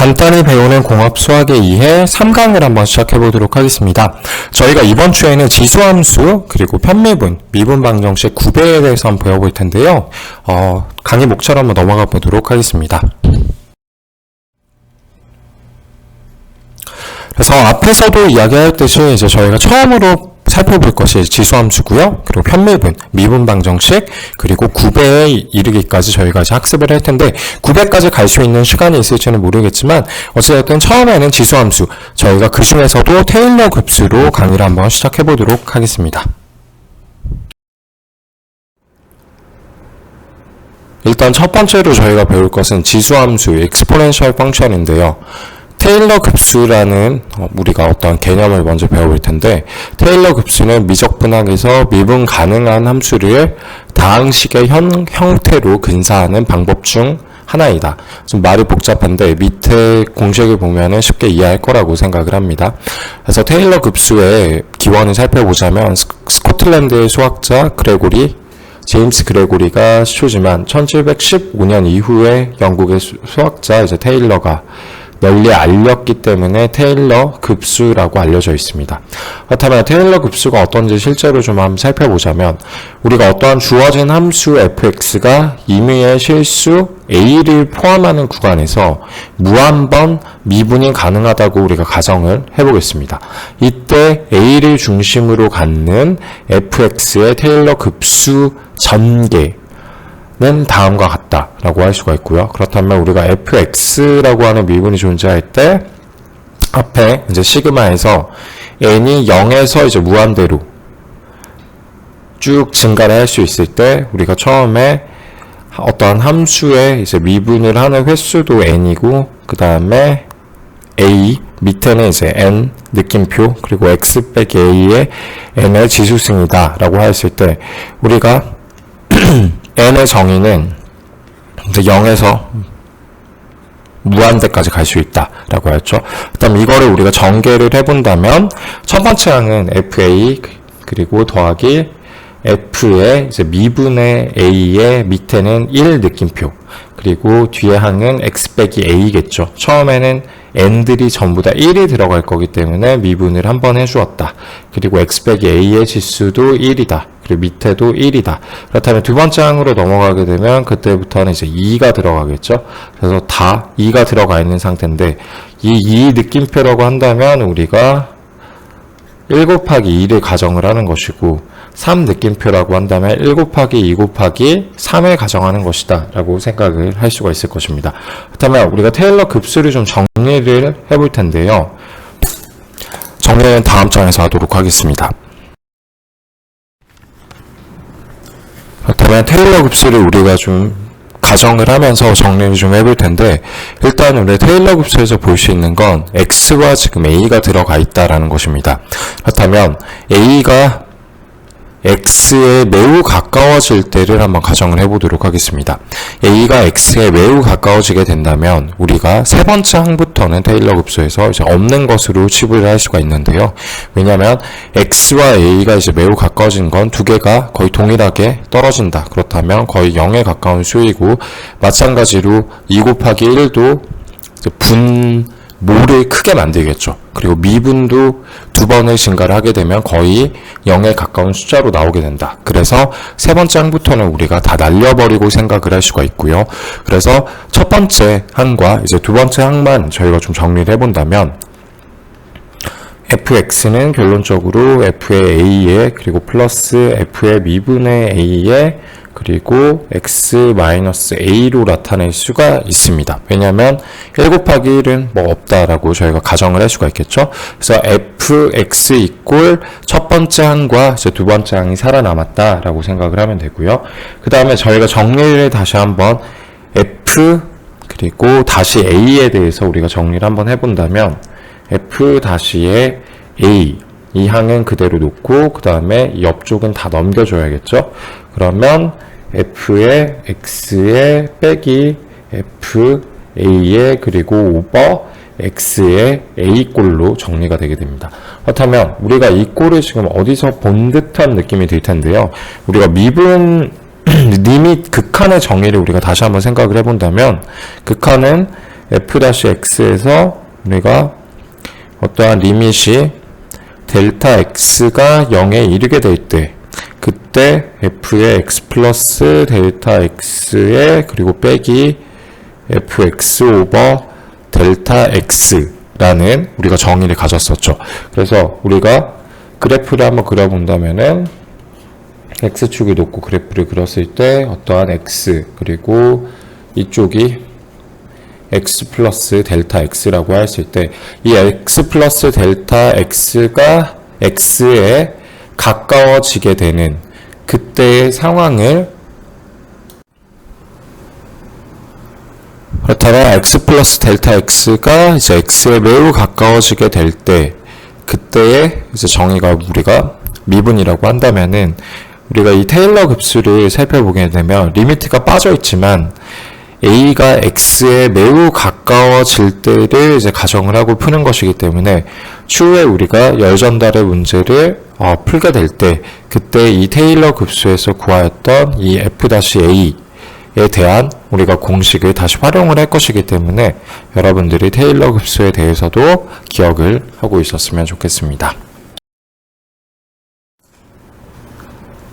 간단히 배우는 공업 수학의 2회 3강을 한번 시작해 보도록 하겠습니다. 저희가 이번 주에는 지수함수 그리고 편미분, 미분 방정식 9배에 대해서 한번 배워볼 텐데요. 강의 목차로 한번 넘어가 보도록 하겠습니다. 그래서 앞에서도 이야기하였듯이 이제 저희가 처음으로 살펴볼 것이 지수함수고요. 그리고 편미분, 미분 방정식, 그리고 9배에 이르기까지 저희가 이제 학습을 할 텐데 9배까지 갈 수 있는 시간이 있을지는 모르겠지만 어쨌든 처음에는 지수함수, 저희가 그 중에서도 테일러 급수로 강의를 한번 시작해 보도록 하겠습니다. 일단 첫 번째로 저희가 배울 것은 지수함수, exponential function인데요. 테일러 급수라는 우리가 어떤 개념을 먼저 배워볼 텐데, 테일러 급수는 미적분학에서 미분 가능한 함수를 다항식의 형태로 근사하는 방법 중 하나이다. 좀 말이 복잡한데 밑에 공식을 보면은 쉽게 이해할 거라고 생각을 합니다. 그래서 테일러 급수의 기원을 살펴보자면 스코틀랜드의 수학자 제임스 그레고리가 시초지만 1715년 이후에 영국의 수학자 이제 테일러가 널리 알렸기 때문에 테일러 급수라고 알려져 있습니다. 그렇다면 테일러 급수가 어떤지 실제로 좀 한번 살펴보자면, 우리가 어떠한 주어진 함수 fx가 임의의 실수 a를 포함하는 구간에서 무한번 미분이 가능하다고 우리가 가정을 해보겠습니다. 이때 a를 중심으로 갖는 fx의 테일러 급수 전개 는 다음과 같다라고 할 수가 있고요. 그렇다면 우리가 fx라고 하는 미분이 존재할 때 앞에 이제 시그마에서 n이 0에서 이제 무한대로 쭉 증가를 할 수 있을 때 우리가 처음에 어떠한 함수의 이제 미분을 하는 횟수도 n이고, 그 다음에 a 밑에는 이제 n 느낌표, 그리고 x 빼기 a의 n의 지수승이다 라고 했을 때 우리가 n의 정의는 0에서 무한대까지 갈 수 있다 라고 했죠. 그다음 이거를 우리가 전개를 해본다면 첫 번째 항은 fa 그리고 더하기 f의 이제 미분의 a의 밑에는 1 느낌표, 그리고 뒤에 항은 x 빼기 a겠죠. 처음에는 n들이 전부 다 1이 들어갈 거기 때문에 미분을 한번 해주었다. 그리고 x 빼기 a의 지수도 1이다. 그리고 밑에도 1이다. 그렇다면 두 번째 항으로 넘어가게 되면 그때부터는 이제 2가 들어가겠죠. 그래서 다 2가 들어가 있는 상태인데, 이 2 느낌표라고 한다면 우리가 1 곱하기 2를 가정을 하는 것이고, 3 느낌표라고 한다면 1 곱하기 2 곱하기 3을 가정하는 것이다 라고 생각을 할 수가 있을 것입니다. 그렇다면 우리가 테일러 급수를 좀 정리를 해볼 텐데요. 정리는 다음 장에서 하도록 하겠습니다. 그렇다면 테일러 급수를 우리가 좀 가정을 하면서 정리를 좀 해볼 텐데, 일단 우리 테일러 급수에서 볼 수 있는 건 x와 지금 a가 들어가 있다라는 것입니다. 그렇다면 a가 x에 매우 가까워질 때를 한번 가정을 해보도록 하겠습니다. a가 x에 매우 가까워지게 된다면 우리가 세 번째 항부터는 테일러 급수에서 이제 없는 것으로 치부를 할 수가 있는데요. 왜냐하면 x와 a가 이제 매우 가까워진 건 두 개가 거의 동일하게 떨어진다. 그렇다면 거의 0에 가까운 수이고, 마찬가지로 2 곱하기 1도 모를 크게 만들겠죠. 그리고 미분도 두 번의 증가를 하게 되면 거의 0에 가까운 숫자로 나오게 된다. 그래서 세 번째 항부터는 우리가 다 날려버리고 생각을 할 수가 있고요. 그래서 첫 번째 항과 이제 두 번째 항만 저희가 좀 정리를 해본다면, fx는 결론적으로 f의 a에, 그리고 플러스 f의 미분의 a에, 그리고 x-a로 나타낼 수가 있습니다. 왜냐하면 1 곱하기 1은 뭐 없다라고 저희가 가정을 할 수가 있겠죠. 그래서 fx 이꼴 첫 번째 항과 이제 두 번째 항이 살아남았다라고 생각을 하면 되고요. 그 다음에 저희가 정리를 다시 한번 f 그리고 다시 a에 대해서 우리가 정리를 한번 해본다면, f 다시의 a, 이 항은 그대로 놓고 그 다음에 옆쪽은 다 넘겨줘야겠죠. 그러면 f의 x의 빼기 fa의 그리고 오버 x의 a꼴로 정리가 되게 됩니다. 그렇다면 우리가 이 꼴을 지금 어디서 본 듯한 느낌이 들 텐데요. 우리가 리밋 극한의 정의를 우리가 다시 한번 생각을 해본다면, 극한은 f-x에서 우리가 어떠한 리밋이 델타 x가 0에 이르게 될 때, 그때 f의 x 플러스 델타 x에 그리고 빼기 fx 오버 델타 x라는 우리가 정의를 가졌었죠. 그래서 우리가 그래프를 한번 그려본다면은 x축이 높고 그래프를 그렸을 때 어떠한 x 그리고 이쪽이 x 플러스 델타 x라고 했을 때 이 x 플러스 델타 x가 x에 가까워지게 되는 그때의 상황을, 그렇다면 x 플러스 델타 x가 이제 x에 매우 가까워지게 될 때 그때의 이제 정의가 우리가 미분이라고 한다면은, 우리가 이 테일러 급수를 살펴보게 되면 리미트가 빠져 있지만 a가 x에 매우 가까워질 때를 이제 가정을 하고 푸는 것이기 때문에 추후에 우리가 열 전달의 문제를 풀게 될 때 그때 이 테일러 급수에서 구하였던 이 f-a에 대한 우리가 공식을 다시 활용을 할 것이기 때문에 여러분들이 테일러 급수에 대해서도 기억을 하고 있었으면 좋겠습니다.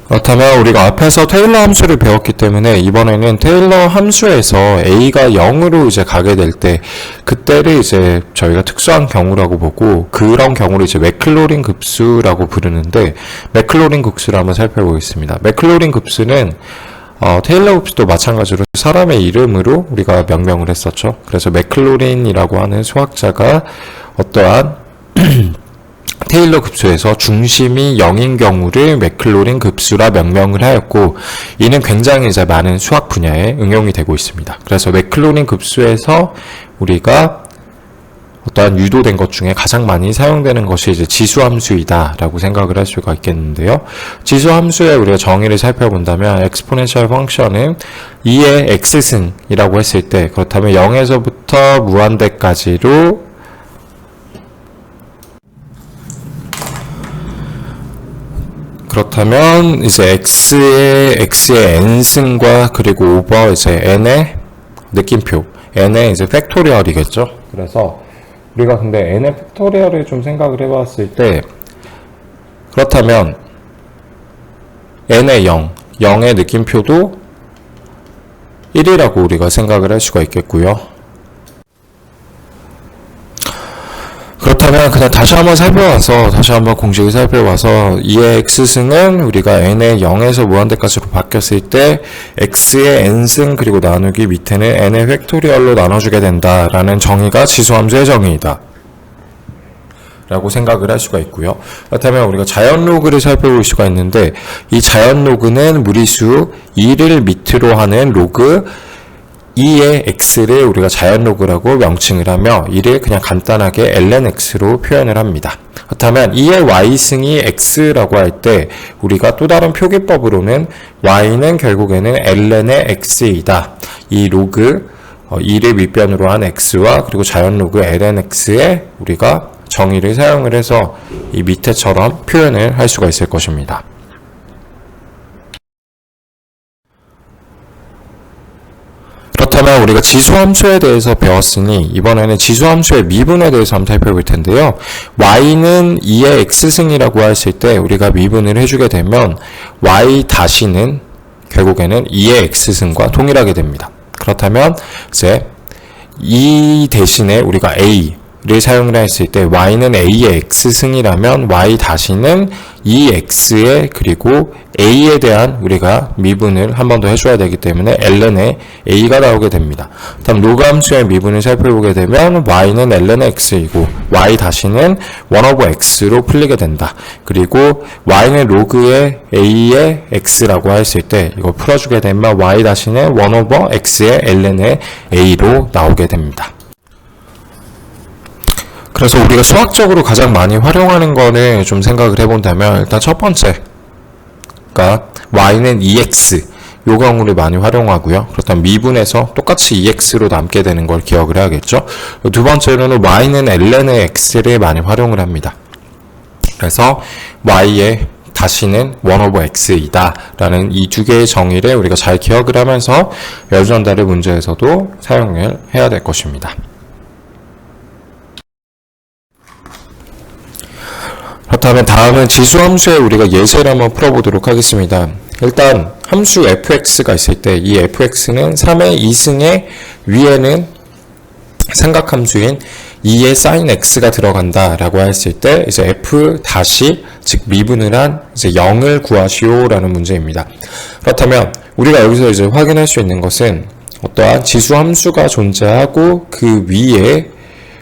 그렇다면 우리가 앞에서 테일러 함수를 배웠기 때문에 이번에는 테일러 함수에서 a가 0으로 이제 가게 될 때 그때를 이제 저희가 특수한 경우라고 보고, 그런 경우를 이제 맥클로린 급수라고 부르는데, 맥클로린 급수를 한번 살펴보겠습니다. 맥클로린 급수는 테일러 급수도 마찬가지로 사람의 이름으로 우리가 명명을 했었죠. 그래서 맥클로린이라고 하는 수학자가 어떠한 테일러 급수에서 중심이 0인 경우를 맥클로린 급수라 명명을 하였고, 이는 굉장히 이제 많은 수학 분야에 응용이 되고 있습니다. 그래서 맥클로린 급수에서 우리가 어떠한 유도된 것 중에 가장 많이 사용되는 것이 이제 지수함수이다라고 생각을 할 수가 있겠는데요. 지수함수의 우리가 정의를 살펴본다면 엑스포넨셜 펑션은 2의 x승이라고 했을 때, 그렇다면 0에서부터 무한대까지로 그렇다면 이제 x의 n승과 그리고 오버 이제 n의 느낌표, n의 이제 팩토리얼이겠죠. 그래서 우리가 근데 n의 팩토리얼을 좀 생각을 해봤을 때, 그렇다면 n의 0의 느낌표도 1이라고 우리가 생각을 할 수가 있겠고요. 그렇다면 그냥 다시 한번 공식을 살펴봐서 2의 x승은 우리가 n의 0에서 무한대까지로 바뀌었을 때 x의 n승 그리고 나누기 밑에는 n의 팩토리얼로 나눠주게 된다라는 정의가 지수함수의 정의이다 라고 생각을 할 수가 있고요. 그렇다면 우리가 자연 로그를 살펴볼 수가 있는데, 이 자연 로그는 무리수 2를 밑으로 하는 로그 2의 x를 우리가 자연 로그라고 명칭을 하며 이를 그냥 간단하게 lnx로 표현을 합니다. 그렇다면 2의 y승이 x라고 할 때 우리가 또 다른 표기법으로는 y는 결국에는 ln의 x이다. 이 로그 2를 밑변으로 한 x와 그리고 자연 로그 lnx에 우리가 정의를 사용을 해서 이 밑에처럼 표현을 할 수가 있을 것입니다. 그렇다면 우리가 지수함수에 대해서 배웠으니 이번에는 지수함수의 미분에 대해서 한번 살펴볼 텐데요. y는 2의 x승이라고 했을 때 우리가 미분을 해주게 되면 y 다시는 결국에는 2의 x승과 동일하게 됩니다. 그렇다면 이제 이 대신에 우리가 a를 사용을 했을 때 y는 a의 x승이라면 y 다시는 2x의 그리고 a에 대한 우리가 미분을 한 번 더 해줘야 되기 때문에 ln의 a가 나오게 됩니다. 다음 로그 함수의 미분을 살펴보게 되면 y는 ln의 x이고 y 다시는 1/x로 풀리게 된다. 그리고 y는 로그의 a의 x라고 했을 때 이거 풀어주게 되면 y 다시는 1/x의 ln의 a로 나오게 됩니다. 그래서 우리가 수학적으로 가장 많이 활용하는 거는 좀 생각을 해본다면, 일단 첫 번째가 y는 2x 요 경우를 많이 활용하고요. 그렇다면 미분에서 똑같이 2x로 남게 되는 걸 기억을 해야겠죠. 두 번째로는 y는 ln의 x를 많이 활용을 합니다. 그래서 y의 다시는 1/x이다 라는 이 두 개의 정의를 우리가 잘 기억을 하면서 열전달의 문제에서도 사용을 해야 될 것입니다. 그렇다면 다음은 지수함수의 우리가 예제를 한번 풀어보도록 하겠습니다. 일단 함수 fx가 있을 때 이 fx는 3의 2승의 위에는 삼각함수인 2의 sin x가 들어간다 라고 했을 때 이제 f 다시 즉 미분을 한 이제 0을 구하시오 라는 문제입니다. 그렇다면 우리가 여기서 이제 확인할 수 있는 것은 어떠한 지수함수가 존재하고 그 위에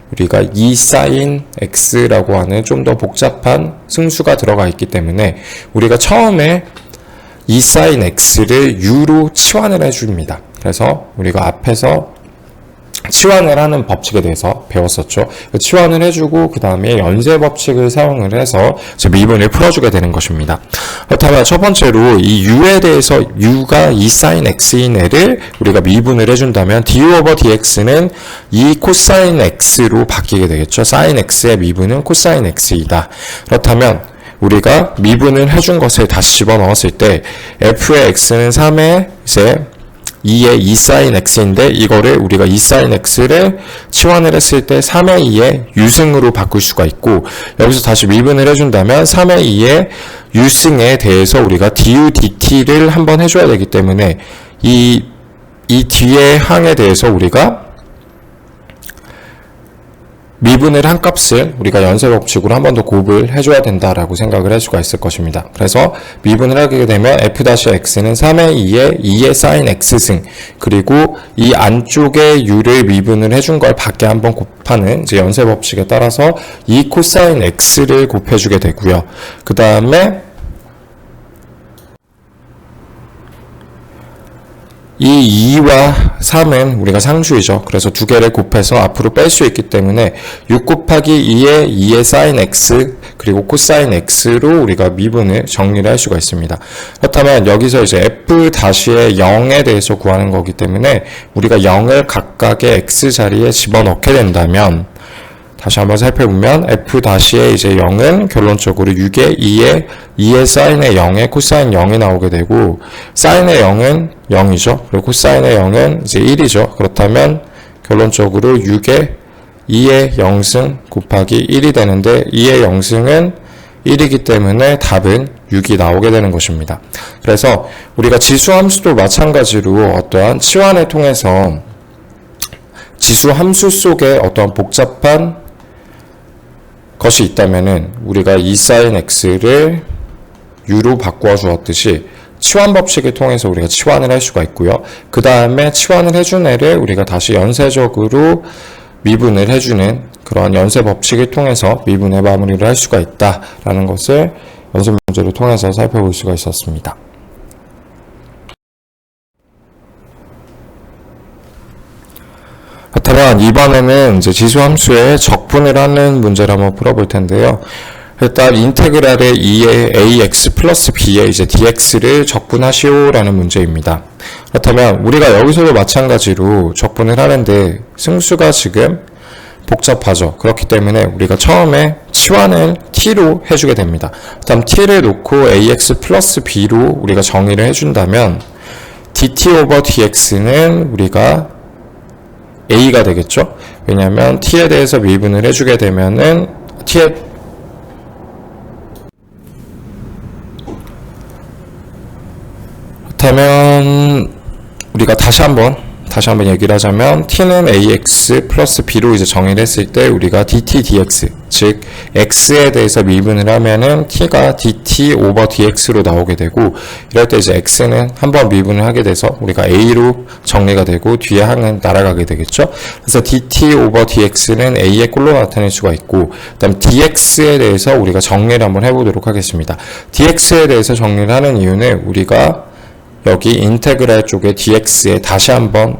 우리가 2 sin x라고 하는 좀 더 복잡한 승수가 들어가 있기 때문에 우리가 처음에 2 sin x를 u로 치환을 해줍니다. 그래서 우리가 앞에서 치환을 하는 법칙에 대해서 배웠었죠. 치환을 해주고 그 다음에 연쇄 법칙을 사용을 해서 미분을 풀어주게 되는 것입니다. 그렇다면 첫 번째로 이 u에 대해서 u가 2 sin x인 애를 우리가 미분을 해준다면 du over dx는 2 cosine x로 바뀌게 되겠죠. sin x의 미분은 cosine x이다. 그렇다면 우리가 미분을 해준 것을 다시 집어넣었을 때 f의 x는 3의 이제 2의 2 sin x인데 이거를 우리가 2 sin x를 치환을 했을 때 3의 2의 유승으로 바꿀 수가 있고 여기서 다시 미분을 해준다면 3의 2의 유승에 대해서 우리가 du dt를 한번 해줘야 되기 때문에 이 뒤의 항에 대해서 우리가 미분을 한 값을 우리가 연쇄 법칙으로 한 번 더 곱을 해줘야 된다라고 생각을 할 수가 있을 것입니다. 그래서 미분을 하게 되면 f-x는 3의 2의 2의 sin x승 그리고 이 안쪽에 u를 미분을 해준 걸 밖에 한번 곱하는 이제 연쇄 법칙에 따라서 2 cosine x를 곱해주게 되고요. 그 다음에 이 2와 3은 우리가 상수이죠. 그래서 두 개를 곱해서 앞으로 뺄 수 있기 때문에 6 곱하기 2의 2의 sin x 그리고 cosine x로 우리가 미분을 정리를 할 수가 있습니다. 그렇다면 여기서 이제 f-의 0에 대해서 구하는 거기 때문에 우리가 0을 각각의 x 자리에 집어넣게 된다면 다시 한번 살펴보면 f-의 이제 0은 결론적으로 6의 2의 sin의 0에 cosine 0이 나오게 되고 sin의 0은 0이죠. 그리고 cosine의 0은 이제 1이죠. 그렇다면 결론적으로 6의 2의 0승 곱하기 1이 되는데 2의 0승은 1이기 때문에 답은 6이 나오게 되는 것입니다. 그래서 우리가 지수함수도 마찬가지로 어떠한 치환을 통해서 지수함수 속에 어떠한 복잡한 것이 있다면은 우리가 2 sin x를 u로 바꾸어 주었듯이 치환 법칙을 통해서 우리가 치환을 할 수가 있고요. 그 다음에 치환을 해준 애를 우리가 다시 연쇄적으로 미분을 해주는 그런 연쇄 법칙을 통해서 미분의 마무리를 할 수가 있다라는 것을 연습 문제를 통해서 살펴볼 수가 있었습니다. 그렇다면 이번에는 이제 지수함수의 적분을 하는 문제를 한번 풀어볼 텐데요. 일단 인테그랄의 2의 ax 플러스 b의 이제 dx를 적분하시오라는 문제입니다. 그렇다면 우리가 여기서도 마찬가지로 적분을 하는데 승수가 지금 복잡하죠. 그렇기 때문에 우리가 처음에 치환을 t로 해주게 됩니다. 다음 t를 놓고 ax 플러스 b로 우리가 정의를 해준다면 dt over dx는 우리가 a가 되겠죠. 왜냐하면 t에 대해서 미분을 해주게 되면은 t에 그렇다면 우리가 다시 한번 얘기를 하자면 t는 ax 플러스 b로 이제 정의를 했을 때 우리가 dt dx 즉 x에 대해서 미분을 하면은 t가 dt over dx로 나오게 되고 이럴 때 이제 x는 한번 미분을 하게 돼서 우리가 a로 정리가 되고 뒤에 항은 날아가게 되겠죠. 그래서 dt over dx는 a의 꼴로 나타낼 수가 있고 그다음 dx에 대해서 우리가 정리를 한번 해보도록 하겠습니다. dx에 대해서 정리를 하는 이유는 우리가 여기 인테그랄 쪽에 dx에 다시 한번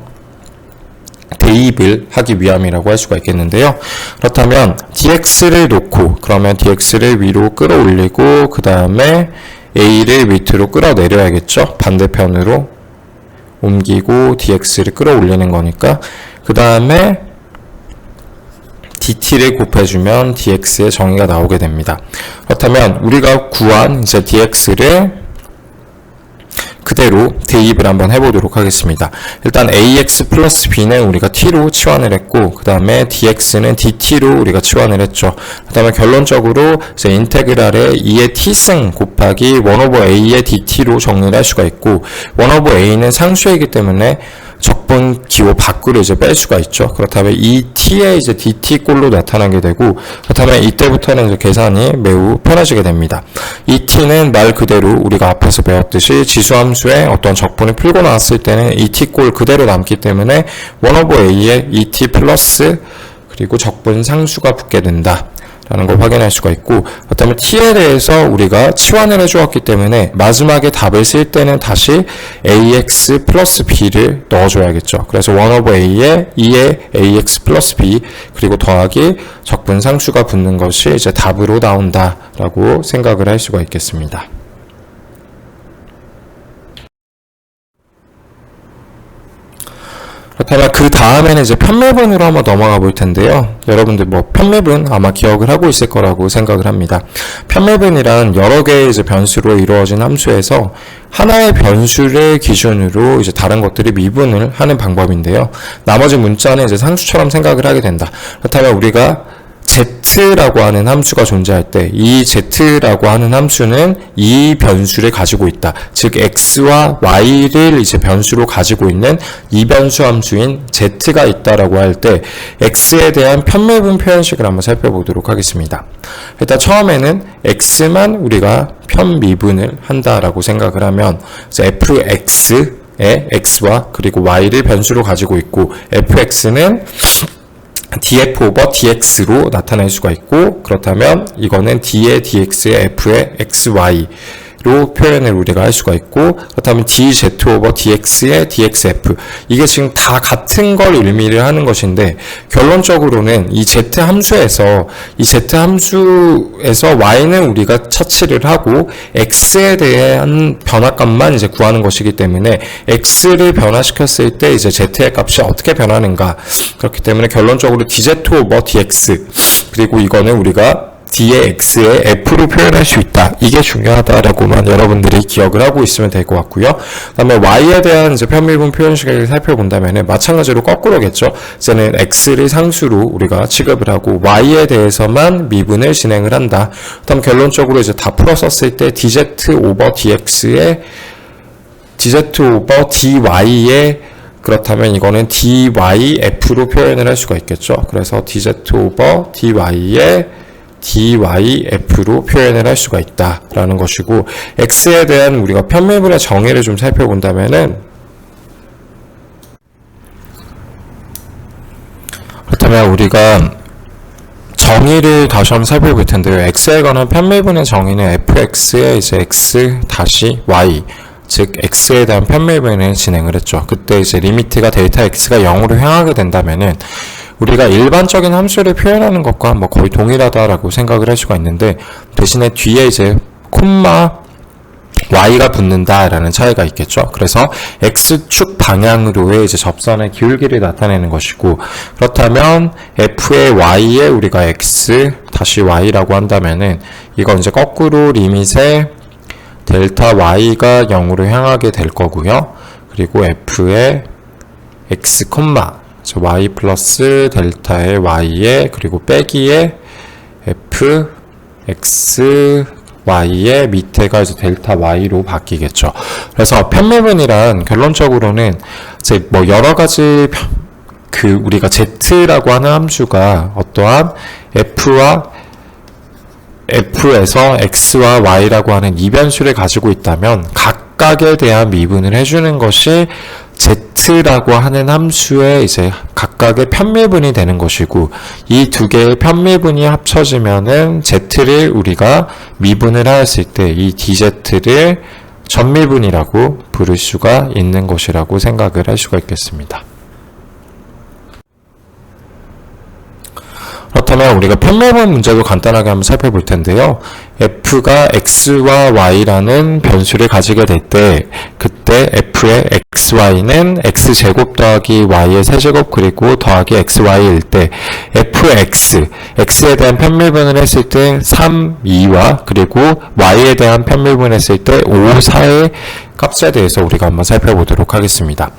대입을 하기 위함이라고 할 수가 있겠는데요. 그렇다면 dx를 놓고 그러면 dx를 위로 끌어올리고 그 다음에 a를 밑으로 끌어내려야겠죠. 반대편으로 옮기고 dx를 끌어올리는 거니까 그 다음에 dt를 곱해주면 dx의 정의가 나오게 됩니다. 그렇다면 우리가 구한 이제 dx를 그대로 대입을 한번 해보도록 하겠습니다. 일단 ax 플러스 b는 우리가 t로 치환을 했고, 그 다음에 dx는 dt로 우리가 치환을 했죠. 그 다음에 결론적으로 이제 인테그랄에 2의 t승 곱하기 1/a의 dt로 정리를 할 수가 있고, 1/a는 상수이기 때문에 적분 기호 밖으로 이제 뺄 수가 있죠. 그렇다면 이 t의 이제 dt 꼴로 나타나게 되고, 그렇다면 이때부터는 이제 계산이 매우 편해지게 됩니다. 이 t는 말 그대로 우리가 앞에서 배웠듯이 지수함수의 어떤 적분을 풀고 나왔을 때는 이 t 꼴 그대로 남기 때문에 1/a의 2t 플러스 그리고 적분 상수가 붙게 된다 라는 걸 확인할 수가 있고, 그렇다면 t에 대해서 우리가 치환을 해주었기 때문에 마지막에 답을 쓸 때는 다시 ax 플러스 b를 넣어줘야겠죠. 그래서 1/a에 2의 ax 플러스 b 그리고 더하기 적분 상수가 붙는 것이 이제 답으로 나온다 라고 생각을 할 수가 있겠습니다. 그렇다면 그 다음에는 이제 편매분으로 한번 넘어가 볼 텐데요. 여러분들 뭐 편매분 아마 기억을 하고 있을 거라고 생각을 합니다. 편매분이란 여러 개의 이제 변수로 이루어진 함수에서 하나의 변수를 기준으로 이제 다른 것들이 미분을 하는 방법인데요. 나머지 문자는 이제 상수처럼 생각을 하게 된다. 그렇다면 우리가 z라고 하는 함수가 존재할 때 이 z라고 하는 함수는 이 변수를 가지고 있다. 즉 x와 y를 이제 변수로 가지고 있는 이변수 함수인 z가 있다라고 할 때 x에 대한 편매분 표현식을 한번 살펴보도록 하겠습니다. 일단 처음에는 x만 우리가 편미분을 한다라고 생각을 하면 fx의 x와 그리고 y를 변수로 가지고 있고, fx는 df 오버 dx로 나타낼 수가 있고, 그렇다면 이거는 d의 dx의 f의 xy로 표현을 우리가 할 수가 있고, 그렇다면 dz 오버 dx의 dxf, 이게 지금 다 같은 걸 의미를 하는 것인데, 결론적으로는 이 z 함수에서 y는 우리가 처치를 하고 x에 대한 변화값만 이제 구하는 것이기 때문에 x를 변화시켰을 때 이제 z의 값이 어떻게 변하는가, 그렇기 때문에 결론적으로 dz 오버 dx, 그리고 이거는 우리가 d의 x의 f로 표현할 수 있다. 이게 중요하다라고만 여러분들이 기억을 하고 있으면 될 것 같고요. 그 다음에 y에 대한 이제 편미분 표현식을 살펴본다면 마찬가지로 거꾸로겠죠. 이제는 x를 상수로 우리가 취급을 하고 y에 대해서만 미분을 진행을 한다. 그 다음 결론적으로 이제 다 풀었었을 때 dz 오버 dx의 dz 오버 dy의, 그렇다면 이거는 dyf로 표현을 할 수가 있겠죠. 그래서 dz 오버 dy의 dyf로 표현을 할 수가 있다라는 것이고, x에 대한 우리가 편미분의 정의를 좀 살펴본다면은, 그렇다면 우리가 정의를 다시 한번 살펴볼 텐데요. x에 관한 편미분의 정의는 fx의 이제 x 다시 y, 즉 x에 대한 편미분을 진행을 했죠. 그때 이제 리미트가 델타 x가 0으로 향하게 된다면은 우리가 일반적인 함수를 표현하는 것과 뭐 거의 동일하다라고 생각을 할 수가 있는데, 대신에 뒤에 이제 콤마 y가 붙는다라는 차이가 있겠죠. 그래서 x축 방향으로의 이제 접선의 기울기를 나타내는 것이고, 그렇다면 f의 y에 우리가 x 다시 y라고 한다면은 이건 이제 거꾸로 리밋에 델타 y가 0으로 향하게 될 거고요. 그리고 f의 x 콤마 y 플러스 델타의 y에 그리고 빼기에 f x y의 밑에가 이제 델타 y로 바뀌겠죠. 그래서 편미분이란 결론적으로는 이제 뭐 여러 가지 우리가 z라고 하는 함수가 어떠한 f에서 x와 y라고 하는 이변수를 가지고 있다면 각각에 대한 미분을 해주는 것이 z라고 하는 함수의 이제 각각의 편미분이 되는 것이고, 이 두 개의 편미분이 합쳐지면은 z를 우리가 미분을 하였을 때 이 dz를 전미분이라고 부를 수가 있는 것이라고 생각을 할 수가 있겠습니다. 그렇다면 우리가 편미분 문제도 간단하게 한번 살펴볼 텐데요. f가 x와 y라는 변수를 가지게 될 때 그때 f의 xy는 x제곱 더하기 y의 세제곱 그리고 더하기 xy일 때 fx, x에 대한 편밀분을 했을 때 3, 2와 그리고 y에 대한 편밀분을 했을 때 5, 4의 값에 대해서 우리가 한번 살펴보도록 하겠습니다.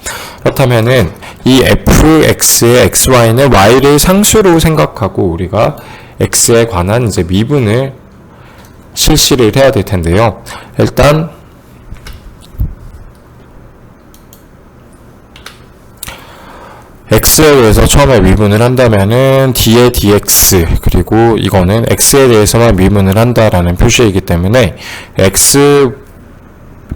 그렇다면은 이 fx의 xy는 y를 상수로 생각하고 우리가 x에 관한 이제 미분을 실시를 해야 될 텐데요. 일단 x에 대해서 처음에 미분을 한다면은 d의 dx 그리고 이거는 x에 대해서만 미분을 한다라는 표시이기 때문에 x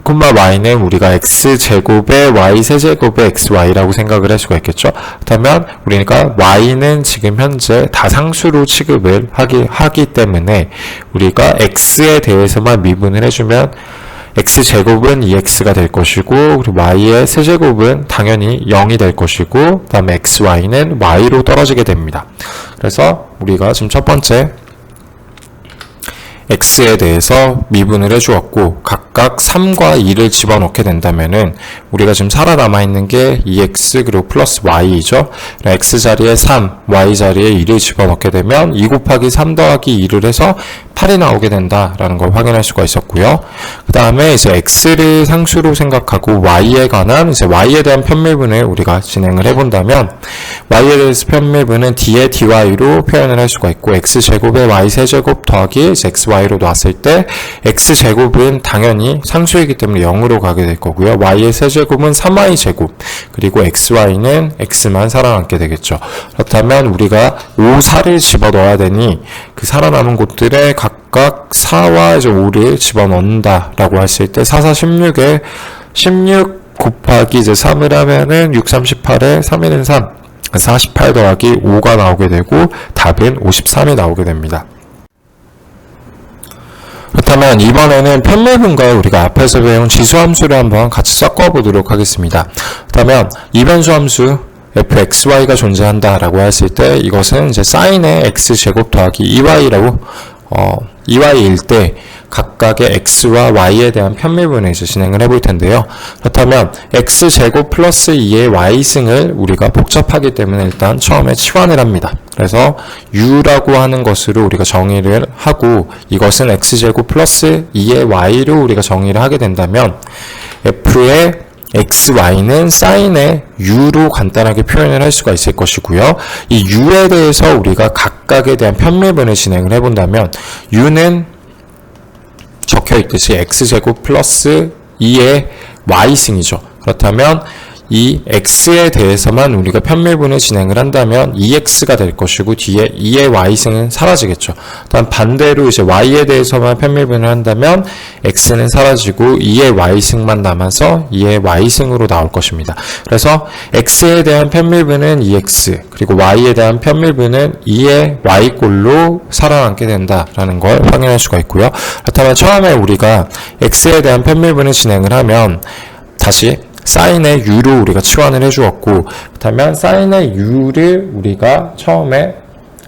y는 우리가 x제곱의 y세제곱의 xy라고 생각을 할 수가 있겠죠. 그렇다면 우리가 y는 지금 현재 다상수로 취급을 하기 때문에 우리가 x에 대해서만 미분을 해주면 x제곱은 2x가 될 것이고 그리고 y의 세제곱은 당연히 0이 될 것이고 그 다음에 xy는 y로 떨어지게 됩니다. 그래서 우리가 지금 첫 번째 x에 대해서 미분을 해주었고 각각 3과 2를 집어넣게 된다면은 우리가 지금 살아남아있는 게 2x 그리고 플러스 y이죠. x 자리에 3, y 자리에 2를 집어넣게 되면 2 곱하기 3 더하기 2를 해서 8이 나오게 된다라는 걸 확인할 수가 있었고요. 그 다음에 이제 x를 상수로 생각하고 y에 관한 이제 y에 대한 편밀분을 우리가 진행을 해본다면 y에 대해서 편밀분은 d의 dy로 표현을 할 수가 있고 x제곱의 y세제곱 더하기 xy로 놨을 때 x제곱은 당연히 상수이기 때문에 0으로 가게 될 거고요. y의 세제곱은 3y제곱 그리고 xy는 x만 살아남게 되겠죠. 그렇다면 우리가 5, 4를 집어넣어야 되니 그 살아남은 곳들에 각각 4와 이제 5를 집어넣는다라고 했을 때 4, 4, 16에 16 곱하기 이제 3을 하면은 6, 38에 3, 1은 3 48 더하기 5가 나오게 되고 답은 53이 나오게 됩니다. 그렇다면 이번에는 편밀분과 우리가 앞에서 배운 지수함수를 한번 같이 섞어보도록 하겠습니다. 그렇다면 이변수 함수 fxy가 존재한다라고 했을 때 이것은 이제 사인의 x제곱 더하기 2y라고 2y일 때 각각의 x와 y에 대한 편밀분을 이제 진행을 해볼 텐데요. 그렇다면 x제곱 플러스 2의 y승을 우리가 복잡하기 때문에 일단 처음에 치환을 합니다. 그래서 u라고 하는 것으로 우리가 정의를 하고 이것은 x제곱 플러스 2의 y로 우리가 정의를 하게 된다면 f의 xy는 사인의 u로 간단하게 표현을 할 수가 있을 것이고요. 이 u에 대해서 우리가 각각에 대한 편밀분을 진행을 해본다면 u는 적혀있듯이 x제곱 플러스 2의 y승이죠. 그렇다면 이 x에 대해서만 우리가 편밀분을 진행을 한다면 2x가 될 것이고 뒤에 2의 y승은 사라지겠죠. 다음 반대로 이제 y에 대해서만 편밀분을 한다면 x는 사라지고 2의 y승만 남아서 2의 y승으로 나올 것입니다. 그래서 x에 대한 편밀분은 2x 그리고 y에 대한 편밀분은 2의 y꼴로 살아남게 된다라는 걸 확인할 수가 있고요. 그렇다면 처음에 우리가 x에 대한 편밀분을 진행을 하면 다시 사인의 u로 우리가 치환을 해주었고 그렇다면 사인의 u를 우리가 처음에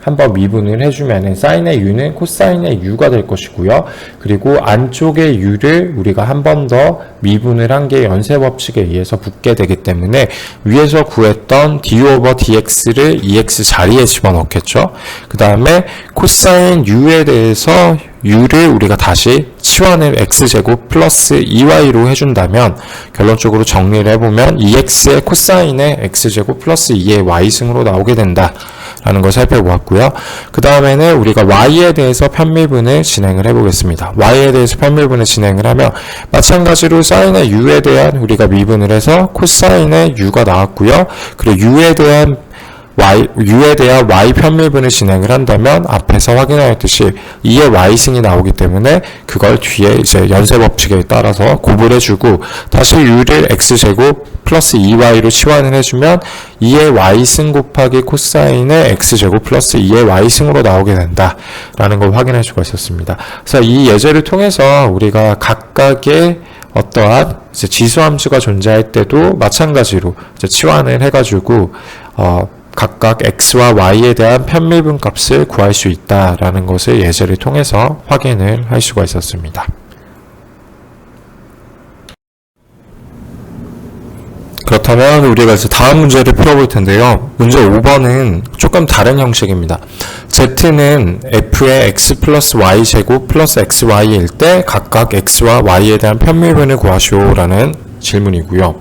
한번 미분을 해주면은 사인의 u는 코사인의 u가 될 것이고요. 그리고 안쪽의 u를 우리가 한 번 더 미분을 한 게 연쇄법칙에 의해서 붙게 되기 때문에 위에서 구했던 d 오버 dx를 2x 자리에 집어넣겠죠. 그 다음에 코사인 u에 대해서 u를 우리가 다시 치환을 x제곱 플러스 2y로 해준다면 결론적으로 정리를 해보면 2x의 코사인의 x제곱 플러스 2의 y승으로 나오게 된다 라는 걸 살펴보았고요. 그 다음에는 우리가 y에 대해서 편밀분을 진행을 해보겠습니다. y에 대해서 편밀분을 진행을 하면 마찬가지로 사인의 u에 대한 우리가 미분을 해서 코사인의 u가 나왔고요. 그리고 u에 대한 y 편밀분을 진행을 한다면 앞에서 확인하였듯이 2의 y승이 나오기 때문에 그걸 뒤에 이제 연쇄법칙에 따라서 곱을해주고 다시 u를 x제곱 플러스 2y로 치환을 해주면 2의 y승 곱하기 코사인의 x제곱 플러스 2의 y승으로 나오게 된다 라는 걸 확인할 수가 있었습니다. 그래서 이 예제를 통해서 우리가 각각의 어떠한 이제 지수함수가 존재할 때도 마찬가지로 이제 치환을 해가지고 각각 x와 y에 대한 편미분 값을 구할 수 있다라는 것을 예제를 통해서 확인을 할 수가 있었습니다. 그렇다면 우리가 이제 다음 문제를 풀어볼 텐데요. 문제 5번은 조금 다른 형식입니다. z는 f의 x 플러스 y 제곱 플러스 xy일 때 각각 x와 y에 대한 편미분을 구하시오라는 질문이고요.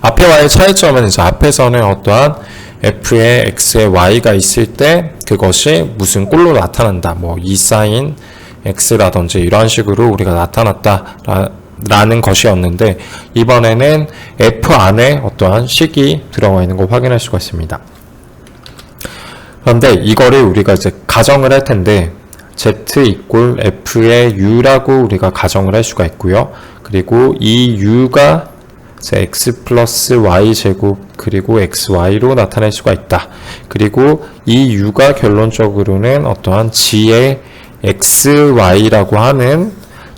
앞에와의 차이점은 이제 앞에서는 어떠한 f의 x에 y가 있을 때 그것이 무슨 꼴로 나타난다. 뭐 2sin x라든지 이런 식으로 우리가 나타났다 라는 것이었는데, 이번에는 f 안에 어떠한 식이 들어가 있는 걸 확인할 수가 있습니다. 그런데 이거를 우리가 이제 가정을 할 텐데, z 이꼴 f의 u라고 우리가 가정을 할 수가 있고요. 그리고 이 u가 x 플러스 y 제곱 그리고 xy로 나타낼 수가 있다. 그리고 이 u가 결론적으로는 어떠한 g의 xy라고 하는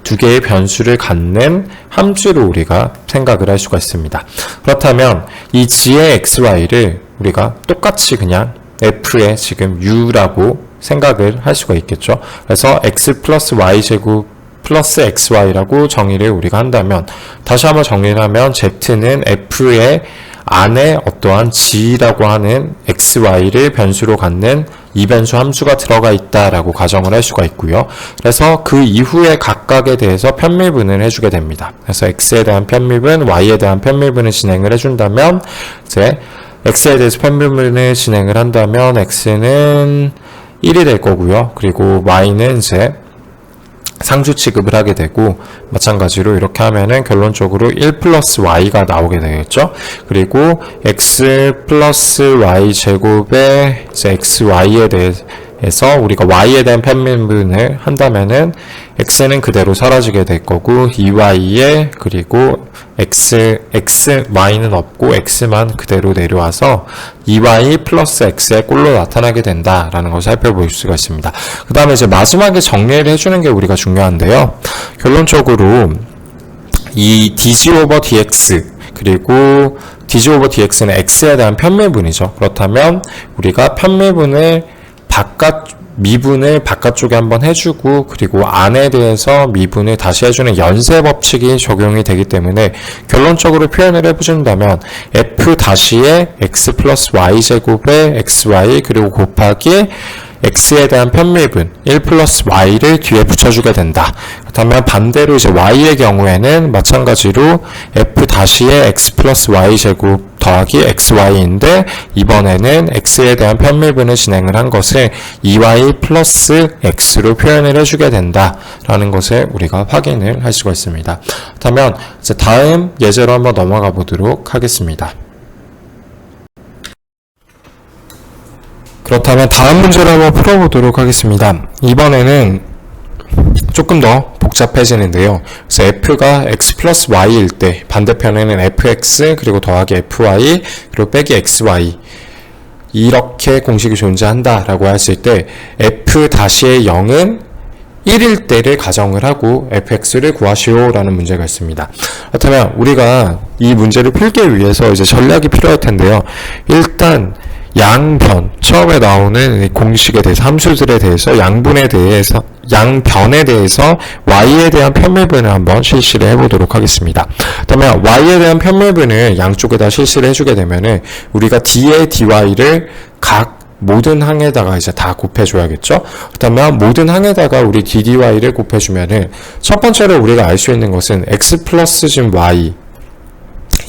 두 개의 변수를 갖는 함수로 우리가 생각을 할 수가 있습니다. 그렇다면 이 g의 xy를 우리가 똑같이 그냥 f의 지금 u라고 생각을 할 수가 있겠죠. 그래서 x 플러스 y 제곱 플러스 xy라고 정의를 우리가 한다면, 다시 한번 정리를 하면 z는 f의 안에 어떠한 g라고 하는 xy를 변수로 갖는 이변수 함수가 들어가 있다라고 가정을 할 수가 있고요. 그래서 그 이후에 각각에 대해서 편미분을 해주게 됩니다. 그래서 x에 대한 편미분, y에 대한 편미분을 진행을 해준다면, 이제 x에 대해서 편미분을 진행을 한다면 x는 1이 될 거고요. 그리고 y는 이제 상수 취급을 하게 되고, 마찬가지로 이렇게 하면은 결론적으로 1 플러스 y가 나오게 되겠죠. 그리고 x 플러스 y 제곱에 이제 xy에 대해서 우리가 y에 대한 편미분을 한다면은 x는 그대로 사라지게 될 거고, 2y에 그리고 y는 없고 x만 그대로 내려와서 2y 플러스 x의 꼴로 나타나게 된다라는 것을 살펴볼 수가 있습니다. 그 다음에 이제 마지막에 정리를 해주는 게 우리가 중요한데요. 결론적으로 이 dg 오버 dx 그리고 dg 오버 dx는 x에 대한 편미분이죠. 그렇다면 우리가 편미분을 미분을 바깥쪽에 한번 해주고, 그리고 안에 대해서 미분을 다시 해주는 연쇄 법칙이 적용이 되기 때문에 결론적으로 표현을 해보신다면 f-의 x 플러스 y 제곱의 xy 그리고 곱하기 x에 대한 편미분 1 플러스 y를 뒤에 붙여주게 된다. 그렇다면 반대로 이제 y의 경우에는 마찬가지로 f-의 x 플러스 y 제곱 더하기 xy인데, 이번에는 x에 대한 편미분을 진행을 한 것을 2y 플러스 x로 표현을 해주게 된다라는 것을 우리가 확인을 할 수가 있습니다. 그렇다면 이제 다음 예제로 한번 넘어가 보도록 하겠습니다. 그렇다면 다음 문제를 한번 풀어보도록 하겠습니다. 이번에는 조금 더 복잡해지는데요. 그래서 f가 x 플러스 y일 때 반대편에는 fx 그리고 더하기 fy 그리고 빼기 xy 이렇게 공식이 존재한다라고 했을 때 f-의 0은 1일 때를 가정을 하고 fx를 구하시오라는 문제가 있습니다. 그렇다면 우리가 이 문제를 풀기 위해서 이제 전략이 필요할 텐데요. 일단 양변, 처음에 나오는 공식에 대해서, 함수들에 대해서, 양변에 대해서 y에 대한 편미분을 한번 실시를 해보도록 하겠습니다. 그러면 y에 대한 편미분을 양쪽에다 실시를 해주게 되면은 우리가 d의 dy를 각 모든 항에다가 이제 다 곱해줘야겠죠? 그렇다면 모든 항에다가 우리 ddy를 곱해주면은 첫 번째로 우리가 알 수 있는 것은 x 플러스 진 y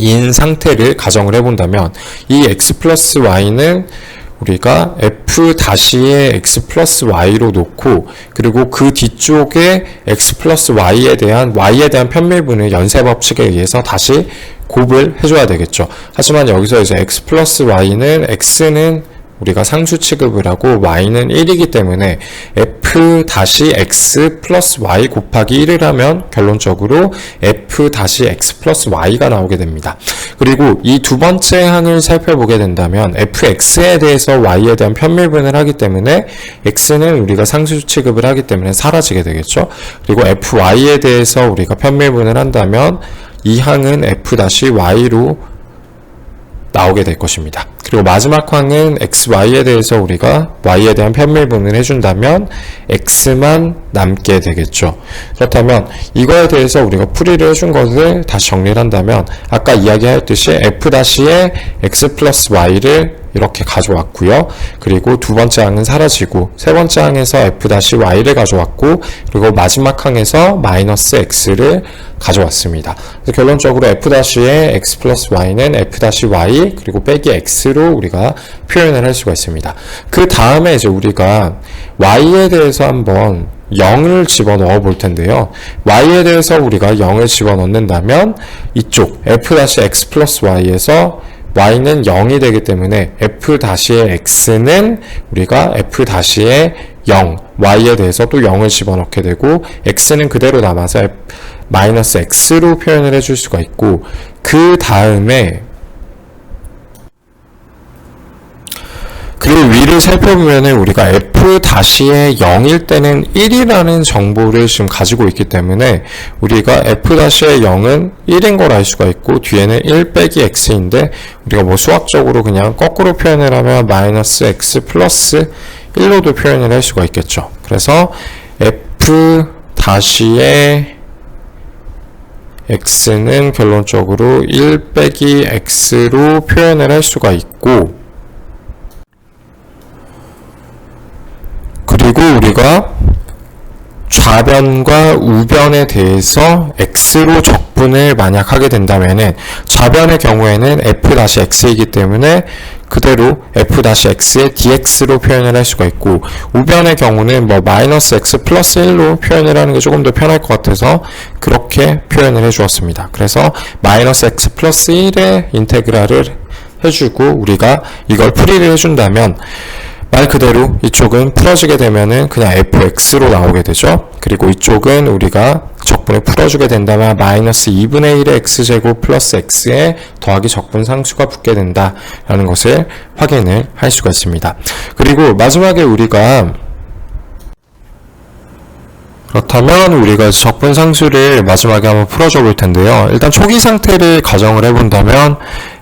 인 상태를 가정을 해본다면 이 x 플러스 y는 우리가 f-의 x 플러스 y로 놓고, 그리고 그 뒤쪽에 x 플러스 y에 대한 편미분을 연쇄 법칙에 의해서 다시 곱을 해줘야 되겠죠. 하지만 여기서 이제 x 플러스 y는 x는 우리가 상수 취급을 하고 y는 1이기 때문에 f-x 플러스 y 곱하기 1을 하면 결론적으로 f-x 플러스 y가 나오게 됩니다. 그리고 이 두 번째 항을 살펴보게 된다면 fx에 대해서 y에 대한 편미분을 하기 때문에 x는 우리가 상수 취급을 하기 때문에 사라지게 되겠죠. 그리고 fy에 대해서 우리가 편미분을 한다면 이 항은 f-y로 나오게 될 것입니다. 그리고 마지막 항은 xy에 대해서 우리가 y에 대한 편밀분을 해준다면 x만 남게 되겠죠. 그렇다면 이거에 대해서 우리가 풀이를 해준 것을 다시 정리를 한다면 아까 이야기하였듯이 f-의 x 플러스 y를 이렇게 가져왔고요. 그리고 두 번째 항은 사라지고 세 번째 항에서 f-y를 가져왔고 그리고 마지막 항에서 마이너스 x를 가져왔습니다. 그래서 결론적으로 f-의 x 플러스 y는 f-y 그리고 빼기 x로 우리가 표현을 할 수가 있습니다. 그 다음에 이제 우리가 y에 대해서 한번 0을 집어넣어 볼 텐데요. y에 대해서 우리가 0을 집어넣는다면 이쪽 f-x 플러스 y에서 y는 0이 되기 때문에 f-의 x는 우리가 f-의 0, y에 대해서 또 0을 집어넣게 되고 x는 그대로 남아서 마이너스 x로 표현을 해줄 수가 있고 그 다음에 그리고 위를 살펴보면은 우리가 f-의 0일 때는 1이라는 정보를 지금 가지고 있기 때문에 우리가 f-의 0은 1인 걸 알 수가 있고 뒤에는 1 빼기 x인데 우리가 뭐 수학적으로 그냥 거꾸로 표현을 하면 마이너스 x 플러스 1로도 표현을 할 수가 있겠죠. 그래서 f-의 x는 결론적으로 1 빼기 x로 표현을 할 수가 있고 그리고 우리가 좌변과 우변에 대해서 x로 적분을 만약 하게 된다면은 좌변의 경우에는 f-x이기 때문에 그대로 f-x의 dx로 표현을 할 수가 있고 우변의 경우는 뭐 마이너스 x 플러스 1로 표현을 하는 게 조금 더 편할 것 같아서 그렇게 표현을 해 주었습니다. 그래서 마이너스 x 플러스 1의 인테그랄을 해주고 우리가 이걸 풀이를 해준다면 말 그대로 이쪽은 풀어주게 되면은 그냥 fx로 나오게 되죠. 그리고 이쪽은 우리가 적분을 풀어주게 된다면 마이너스 2분의 1의 x제곱 플러스 x에 더하기 적분 상수가 붙게 된다라는 것을 확인을 할 수가 있습니다. 그리고 마지막에 우리가 그렇다면 우리가 적분 상수를 마지막에 한번 풀어줘 볼 텐데요. 일단 초기 상태를 가정을 해본다면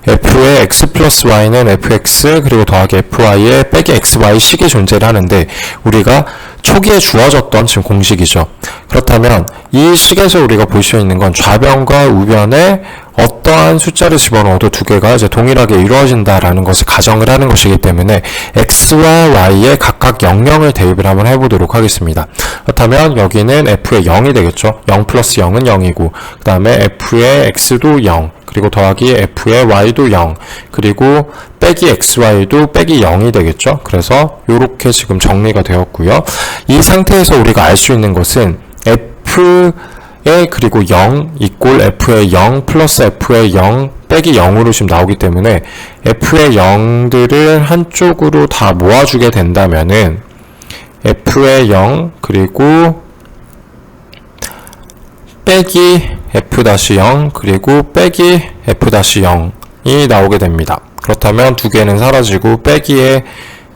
f의 x 플러스 y는 fx 그리고 더하기 fy의 빼기 xy 식이 존재를 하는데 우리가 초기에 주어졌던 지금 공식이죠. 그렇다면 이 식에서 우리가 볼 수 있는 건 좌변과 우변에 어떠한 숫자를 집어넣어도 두 개가 이제 동일하게 이루어진다라는 것을 가정을 하는 것이기 때문에 x와 y에 각각 00을 대입을 한번 해보도록 하겠습니다. 그렇다면 여기는 f의 0이 되겠죠. 0 플러스 0은 0이고 그 다음에 f의 x도 0 그리고 더하기 f의 y도 0 그리고 빼기 xy도 빼기 0이 되겠죠. 그래서 이렇게 지금 정리가 되었고요. 이 상태에서 우리가 알 수 있는 것은 f의 그리고 0 이꼴 f의 0 플러스 f의 0 빼기 0으로 지금 나오기 때문에 f의 0들을 한쪽으로 다 모아주게 된다면은 f의 0 그리고 빼기 f-0 그리고 빼기 f-0이 나오게 됩니다. 그렇다면 두 개는 사라지고 빼기의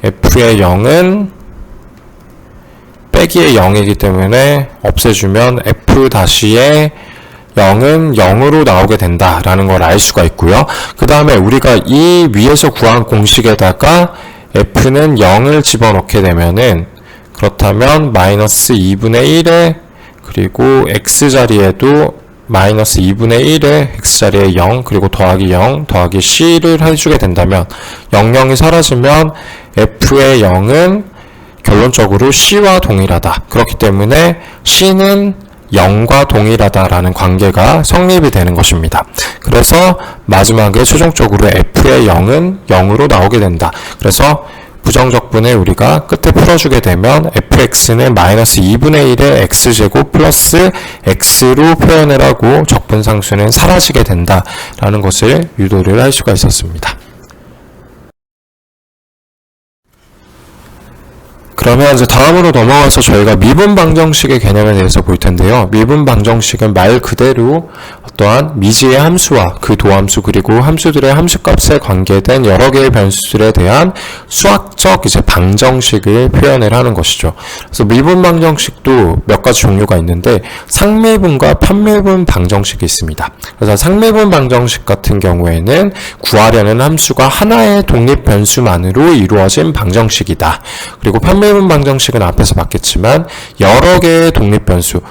f의 0은 빼기의 0이기 때문에 없애주면 f-의 0은 0으로 나오게 된다라는 걸 알 수가 있고요. 그 다음에 우리가 이 위에서 구한 공식에다가 f는 0을 집어넣게 되면은 그렇다면 마이너스 2분의 1에 그리고 x자리에도 마이너스 2분의 1에 x자리에 0 그리고 더하기 0 더하기 c를 해주게 된다면 00이 사라지면 f의 0은 결론적으로 c와 동일하다. 그렇기 때문에 c는 0과 동일하다라는 관계가 성립이 되는 것입니다. 그래서 마지막에 최종적으로 f의 0은 0으로 나오게 된다. 그래서 부정적분을 우리가 끝에 풀어주게 되면 fx는 마이너스 2분의 1의 x제곱 플러스 x로 표현을 하고 적분상수는 사라지게 된다라는 것을 유도를 할 수가 있었습니다. 그러면 이제 다음으로 넘어가서 저희가 미분 방정식의 개념에 대해서 볼 텐데요. 미분 방정식은 말 그대로 어떠한 미지의 함수와 그 도함수 그리고 함수들의 함수값에 관계된 여러 개의 변수들에 대한 수학적 이제 방정식을 표현을 하는 것이죠. 그래서 미분 방정식도 몇 가지 종류가 있는데 상미분과 편미분 방정식이 있습니다. 그래서 상미분 방정식 같은 경우에는 구하려는 함수가 하나의 독립 변수만으로 이루어진 방정식이다. 그리고 편미분 방정식은 앞에서 봤겠지만 여러 개의 독립 변수,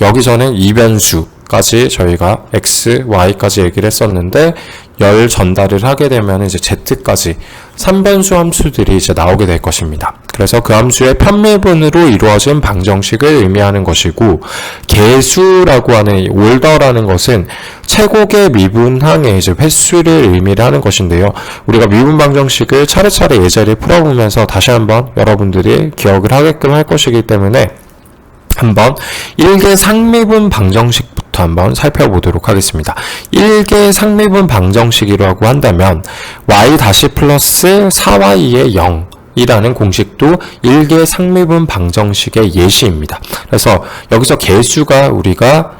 여기서는 이변수까지 저희가 x, y까지 얘기를 했었는데 열 전달을 하게 되면 이제 z까지 3변수 함수들이 이제 나오게 될 것입니다. 그래서 그 함수의 편미분으로 이루어진 방정식을 의미하는 것이고, 개수라고 하는 올더라는 것은 최고의 미분항의 이제 횟수를 의미를 하는 것인데요. 우리가 미분 방정식을 차례차례 예제를 풀어보면서 다시 한번 여러분들이 기억을 하게끔 할 것이기 때문에 한번 1개 상미분 방정식부터 한번 살펴보도록 하겠습니다. 1개 상미분 방정식이라고 한다면 y 다시 플러스 4y의 0 이라는 공식도 1개 상미분 방정식의 예시입니다. 그래서 여기서 개수가 우리가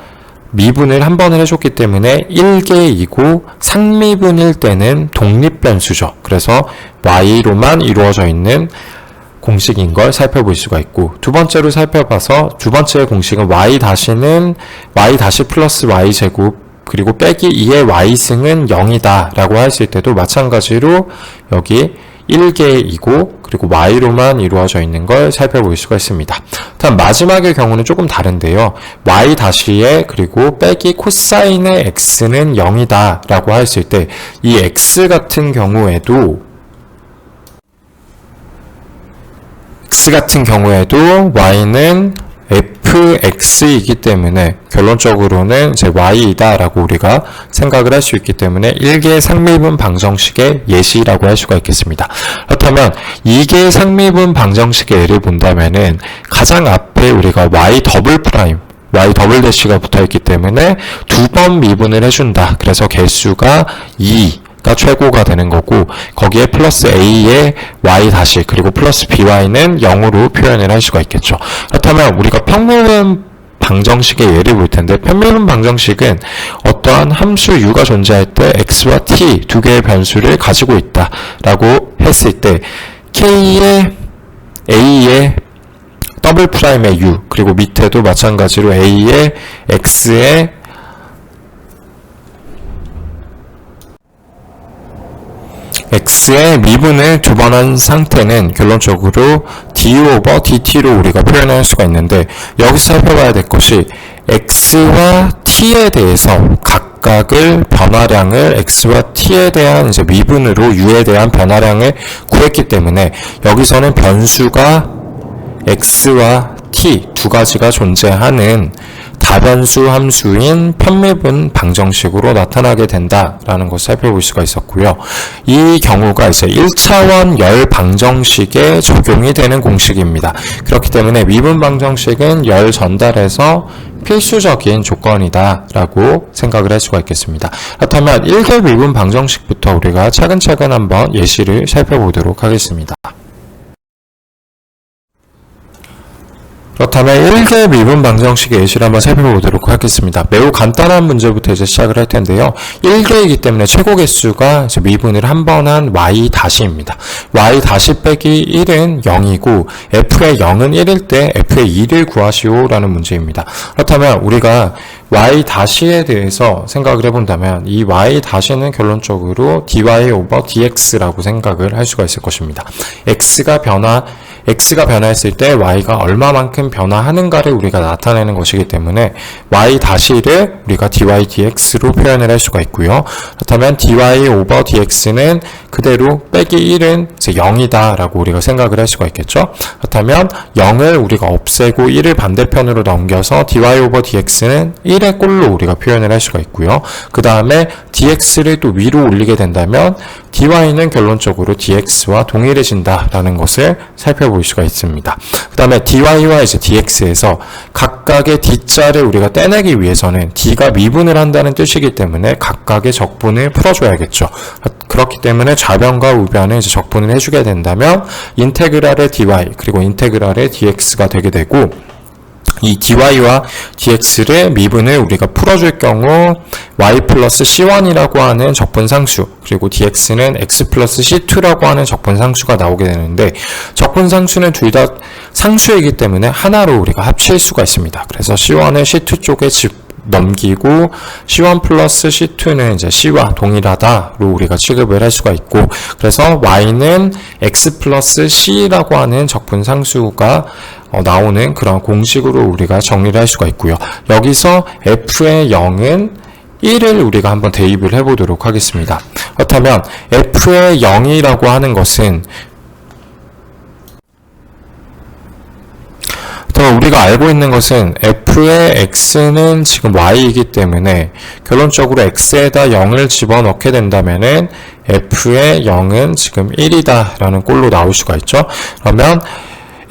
미분을 한 번을 해줬기 때문에 1개이고 상미분일 때는 독립변수죠. 그래서 y로만 이루어져 있는 공식인 걸 살펴볼 수가 있고, 두 번째로 살펴봐서 두 번째 공식은 y 다시 플러스 y제곱 그리고 빼기 2의 y승은 0이다 라고 했을 때도 마찬가지로 여기 1개이고 그리고 y로만 이루어져 있는 걸 살펴볼 수가 있습니다. 다음 마지막의 경우는 조금 다른데요. y 다시에 그리고 빼기 코사인의 x는 0이다 라고 했을 때 이 x 같은 경우에도 y는 fx이기 때문에 결론적으로는 이제 y이다 라고 우리가 생각을 할 수 있기 때문에 1개의 상미분 방정식의 예시라고 할 수가 있겠습니다. 그렇다면 2개의 상미분 방정식의 예를 본다면은 가장 앞에 우리가 y 더블 대시가 붙어 있기 때문에 두 번 미분을 해준다. 그래서 개수가 2가 최고가 되는 거고, 거기에 플러스 a의 y 다시 그리고 플러스 by는 0으로 표현을 할 수가 있겠죠. 그렇다면 우리가 편미분 방정식의 예를 볼 텐데, 편미분 방정식은 어떠한 함수 u가 존재할 때 x와 t 두 개의 변수를 가지고 있다 라고 했을 때 k의 a의 더블 프라임의 u 그리고 밑에도 마찬가지로 a의 x의 x의 미분을 조반한 상태는 결론적으로 du 오버 dt로 우리가 표현할 수가 있는데, 여기서 살펴봐야 될 것이 x와 t에 대해서 각각을 변화량을 x와 t에 대한 이제 미분으로 u에 대한 변화량을 구했기 때문에 여기서는 변수가 x와 t 두 가지가 존재하는 다변수 함수인 편미분 방정식으로 나타나게 된다라는 것을 살펴볼 수가 있었고요. 이 경우가 이제 1차원 열 방정식에 적용이 되는 공식입니다. 그렇기 때문에 미분 방정식은 열 전달에서 필수적인 조건이다 라고 생각을 할 수가 있겠습니다. 그렇다면 1개 미분 방정식부터 우리가 차근차근 한번 예시를 살펴보도록 하겠습니다. 그렇다면 1개 미분 방정식의 예시를 한번 살펴보도록 하겠습니다. 매우 간단한 문제부터 이제 시작을 할 텐데요. 1개이기 때문에 최고 개수가 이제 미분을 한 번 한 y 다시입니다. y 다시 빼기 1은 0이고 f의 0은 1일 때 f의 2를 구하시오 라는 문제입니다. 그렇다면 우리가 y 다시에 대해서 생각을 해본다면 이 y 다시는 결론적으로 dy 오버 dx라고 생각을 할 수가 있을 것입니다. x가 변화했을 때 y가 얼마만큼 변화하는가를 우리가 나타내는 것이기 때문에 y 다시를 우리가 dy dx로 표현을 할 수가 있고요. 그렇다면 dy 오버 dx는 그대로 빼기 1은 이제 0이다 라고 우리가 생각을 할 수가 있겠죠. 그렇다면 0을 우리가 없애고 1을 반대편으로 넘겨서 dy 오버 dx는 1의 1의 꼴로 우리가 표현을 할 수가 있고요. 그 다음에 dx를 또 위로 올리게 된다면 dy는 결론적으로 dx와 동일해진다라는 것을 살펴볼 수가 있습니다. 그 다음에 dy와 이제 dx에서 각각의 d자를 우리가 떼내기 위해서는 d가 미분을 한다는 뜻이기 때문에 각각의 적분을 풀어줘야겠죠. 그렇기 때문에 좌변과 우변을 이제 적분을 해주게 된다면 인테그랄의 dy 그리고 인테그랄의 dx가 되게 되고, 이 dy와 dx를 미분을 우리가 풀어줄 경우 y 플러스 c1이라고 하는 적분상수, 그리고 dx는 x 플러스 c2라고 하는 적분상수가 나오게 되는데, 적분상수는 둘 다 상수이기 때문에 하나로 우리가 합칠 수가 있습니다. 그래서 c1을 c2 쪽에 넘기고 c1 플러스 c2는 이제 c와 동일하다로 우리가 취급을 할 수가 있고, 그래서 y는 x 플러스 c라고 하는 적분상수가 나오는 그런 공식으로 우리가 정리를 할 수가 있고요. 여기서 f의 0은 1을 우리가 한번 대입을 해보도록 하겠습니다. 그렇다면 f의 0이라고 하는 것은 우리가 알고 있는 것은 f의 x는 지금 y이기 때문에 결론적으로 x에다 0을 집어넣게 된다면은 f의 0은 지금 1이다 라는 꼴로 나올 수가 있죠. 그러면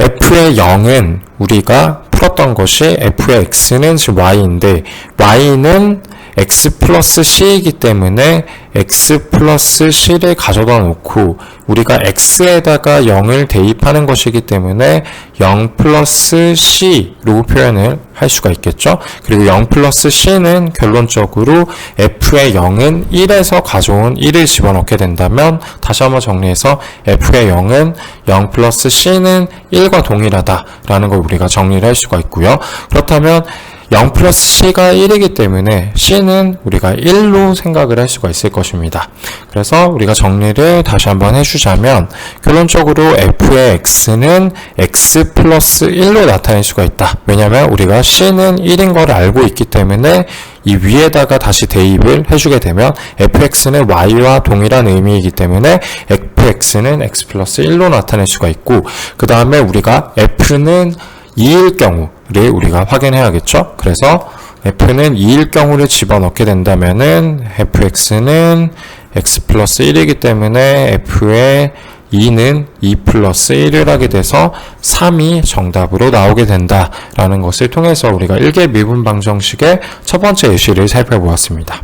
f의 0은 우리가 풀었던 것이 f의 x는 지금 y인데, y는 x 플러스 c이기 때문에 x 플러스 c를 가져다 놓고 우리가 x에다가 0을 대입하는 것이기 때문에 0 플러스 c로 표현을 할 수가 있겠죠. 그리고 0 플러스 c는 결론적으로 f의 0은 1에서 가져온 1을 집어넣게 된다면, 다시 한번 정리해서 f의 0은 0 플러스 c는 1과 동일하다라는 걸 우리가 정리를 할 수가 있고요. 그렇다면 0 플러스 c가 1이기 때문에 c는 우리가 1로 생각을 할 수가 있을 것입니다. 그래서 우리가 정리를 다시 한번 해주자면 결론적으로 f의 x는 x 플러스 1로 나타낼 수가 있다. 왜냐하면 우리가 c는 1인 걸 알고 있기 때문에 이 위에다가 다시 대입을 해주게 되면 fx는 y와 동일한 의미이기 때문에 fx는 x 플러스 1로 나타낼 수가 있고, 그 다음에 우리가 f는 2일 경우를 우리가 확인해야겠죠. 그래서 f는 2일 경우를 집어넣게 된다면은 fx는 x 플러스 1이기 때문에 f의 2는 2 플러스 1을 하게 돼서 3이 정답으로 나오게 된다라는 것을 통해서 우리가 1개 미분 방정식의 첫 번째 예시를 살펴보았습니다.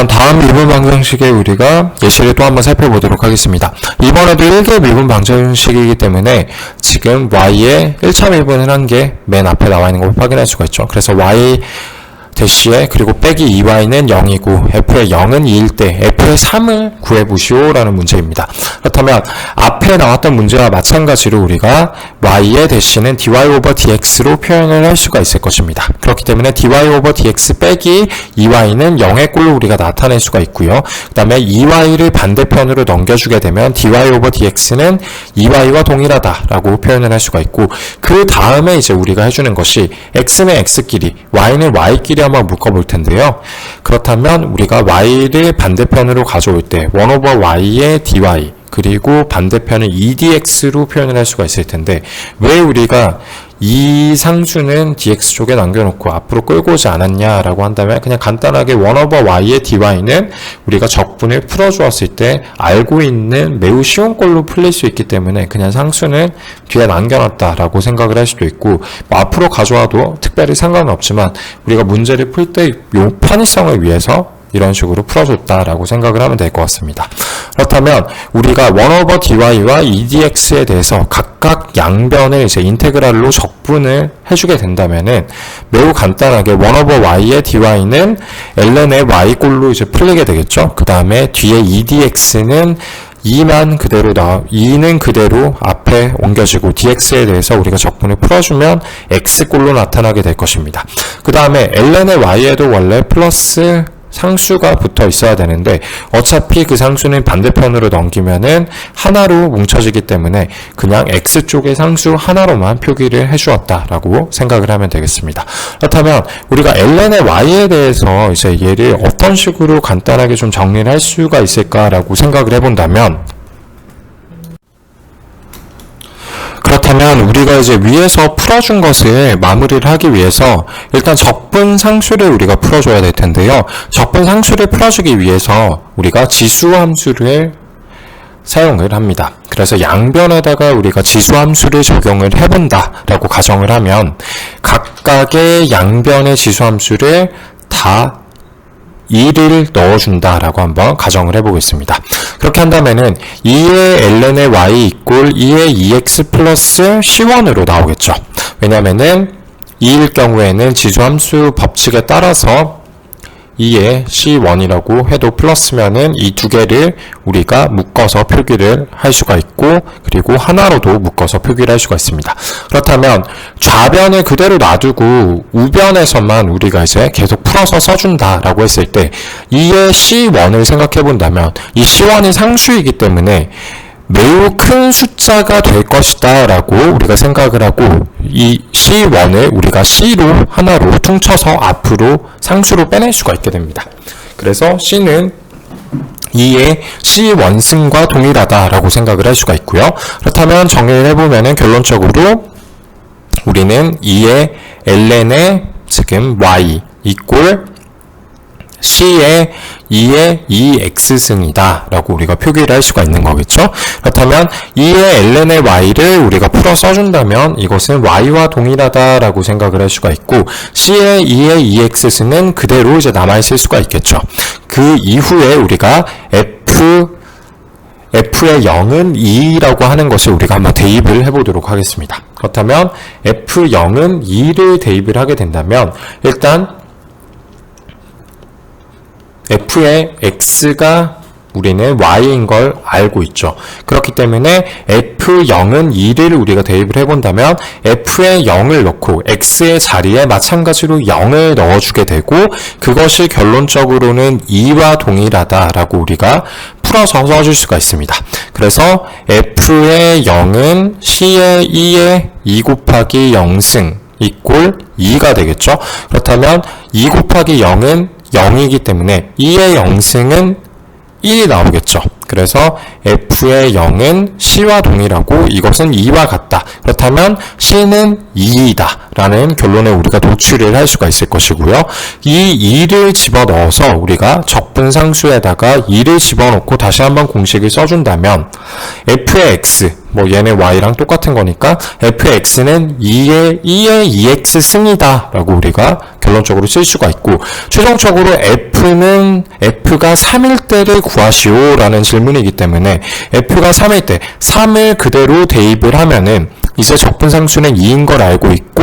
다음 미분 방정식에 우리가 예시를 또 한번 살펴보도록 하겠습니다. 이번에도 1개 미분 방정식이기 때문에 지금 y의 1차 미분을 한 게 맨 앞에 나와 있는 걸 확인할 수가 있죠. 그래서 y 대시에 그리고 빼기 2y는 0이고 f의 0은 2일 때 f의 3을 구해보시오 라는 문제입니다. 그렇다면 앞에 나왔던 문제와 마찬가지로 우리가 y의 대시는 dy 오버 dx로 표현을 할 수가 있을 것입니다. 그렇기 때문에 dy 오버 dx 빼기 2y는 0의 꼴로 우리가 나타낼 수가 있고요. 그 다음에 2y를 반대편으로 넘겨주게 되면 dy 오버 dx는 2y와 동일하다라고 표현을 할 수가 있고, 그 다음에 이제 우리가 해주는 것이 x는 x끼리 y는 y끼리 한번 묶어볼 텐데요. 그렇다면 우리가 y를 반대편으로 가져올 때 1 오버 y의 dy 그리고 반대편은 2dx로 표현을 할 수가 있을 텐데, 왜 우리가 이 상수는 dx 쪽에 남겨놓고 앞으로 끌고 오지 않았냐라고 한다면, 그냥 간단하게 1 오버 y의 dy는 우리가 적분을 풀어주었을 때 알고 있는 매우 쉬운 꼴로 풀릴 수 있기 때문에 그냥 상수는 뒤에 남겨놨다라고 생각을 할 수도 있고, 뭐 앞으로 가져와도 특별히 상관은 없지만 우리가 문제를 풀 때 요 편의성을 위해서 이런 식으로 풀어줬다라고 생각을 하면 될 것 같습니다. 그렇다면 우리가 1 오버 dy와 2dx에 대해서 각각 양변을 이제 인테그랄로 적분을 해주게 된다면은 매우 간단하게 1 오버 y의 dy는 ln의 y꼴로 이제 풀리게 되겠죠. 그 다음에 뒤에 2dx는 2는 그대로 앞에 옮겨지고 dx에 대해서 우리가 적분을 풀어주면 x꼴로 나타나게 될 것입니다. 그 다음에 ln의 y에도 원래 플러스 상수가 붙어 있어야 되는데 어차피 그 상수는 반대편으로 넘기면은 하나로 뭉쳐지기 때문에 그냥 x쪽의 상수 하나로만 표기를 해주었다라고 생각을 하면 되겠습니다. 그렇다면 우리가 ln의 y에 대해서 이제 얘를 어떤 식으로 간단하게 좀 정리를 할 수가 있을까라고 생각을 해본다면, 그렇다면 우리가 이제 위에서 풀어준 것을 마무리를 하기 위해서 일단 적분 상수를 우리가 풀어줘야 될 텐데요. 적분 상수를 풀어주기 위해서 우리가 지수 함수를 사용을 합니다. 그래서 양변에다가 우리가 지수 함수를 적용을 해본다라고 가정을 하면 각각의 양변의 지수 함수를 다 2를 넣어준다라고 한번 가정을 해보겠습니다. 그렇게 한다면은 2의 ln의 y 이꼴 2의 2x 플러스 c1으로 나오겠죠. 왜냐면은 2일 경우에는 지수함수 법칙에 따라서 2의 c1이라고 해도 플러스면은 이 두 개를 우리가 묶어서 표기를 할 수가 있고, 그리고 하나로도 묶어서 표기를 할 수가 있습니다. 그렇다면 좌변을 그대로 놔두고 우변에서만 우리가 이제 계속 풀어서 써준다라고 했을 때 2의 c1을 생각해 본다면 이 c1이 상수이기 때문에 매우 큰 숫자가 될 것이다 라고 우리가 생각을 하고, 이 C1을 우리가 C로 하나로 퉁쳐서 앞으로 상수로 빼낼 수가 있게 됩니다. 그래서 C는 2의 C1승과 동일하다 라고 생각을 할 수가 있고요. 그렇다면 정리를 해보면 결론적으로 우리는 2의 ln의 지금 y 이꼴 C의 2의 2x승이다 라고 우리가 표기를 할 수가 있는 거겠죠. 그렇다면 2의 ln의 y를 우리가 풀어 써준다면 이것은 y와 동일하다 라고 생각을 할 수가 있고, C의 2의 2x승은 그대로 이제 남아있을 수가 있겠죠. 그 이후에 우리가 f의 0은 2라고 하는 것을 우리가 한번 대입을 해보도록 하겠습니다. 그렇다면 f0은 2를 대입을 하게 된다면 일단 f의 x가 우리는 y인 걸 알고 있죠. 그렇기 때문에 f0은 2를 우리가 대입을 해본다면 f의 0을 넣고 x의 자리에 마찬가지로 0을 넣어주게 되고, 그것이 결론적으로는 2와 동일하다라고 우리가 풀어서 써줄 수가 있습니다. 그래서 f의 0은 c의 2의 2 곱하기 0승 이꼴 2가 되겠죠. 그렇다면 2 곱하기 0은 0이기 때문에 2의 0승은 1이 나오겠죠. 그래서 f의 0은 c와 동일하고 이것은 2와 같다. 그렇다면 c는 2이다 라는 결론에 우리가 도출을 할 수가 있을 것이고요. 이 2를 집어넣어서 우리가 적분상수에다가 2를 집어넣고 다시 한번 공식을 써준다면 f의 x, 뭐 얘네 y랑 똑같은 거니까 f의 x는 2의 2x 승이다 라고 우리가 결론적으로 쓸 수가 있고, 최종적으로 f가 3일 때를 구하시오 라는 질문이기 때문에 f가 3일 때 3을 그대로 대입을 하면은 이제 적분상수는 2인 걸 알고 있고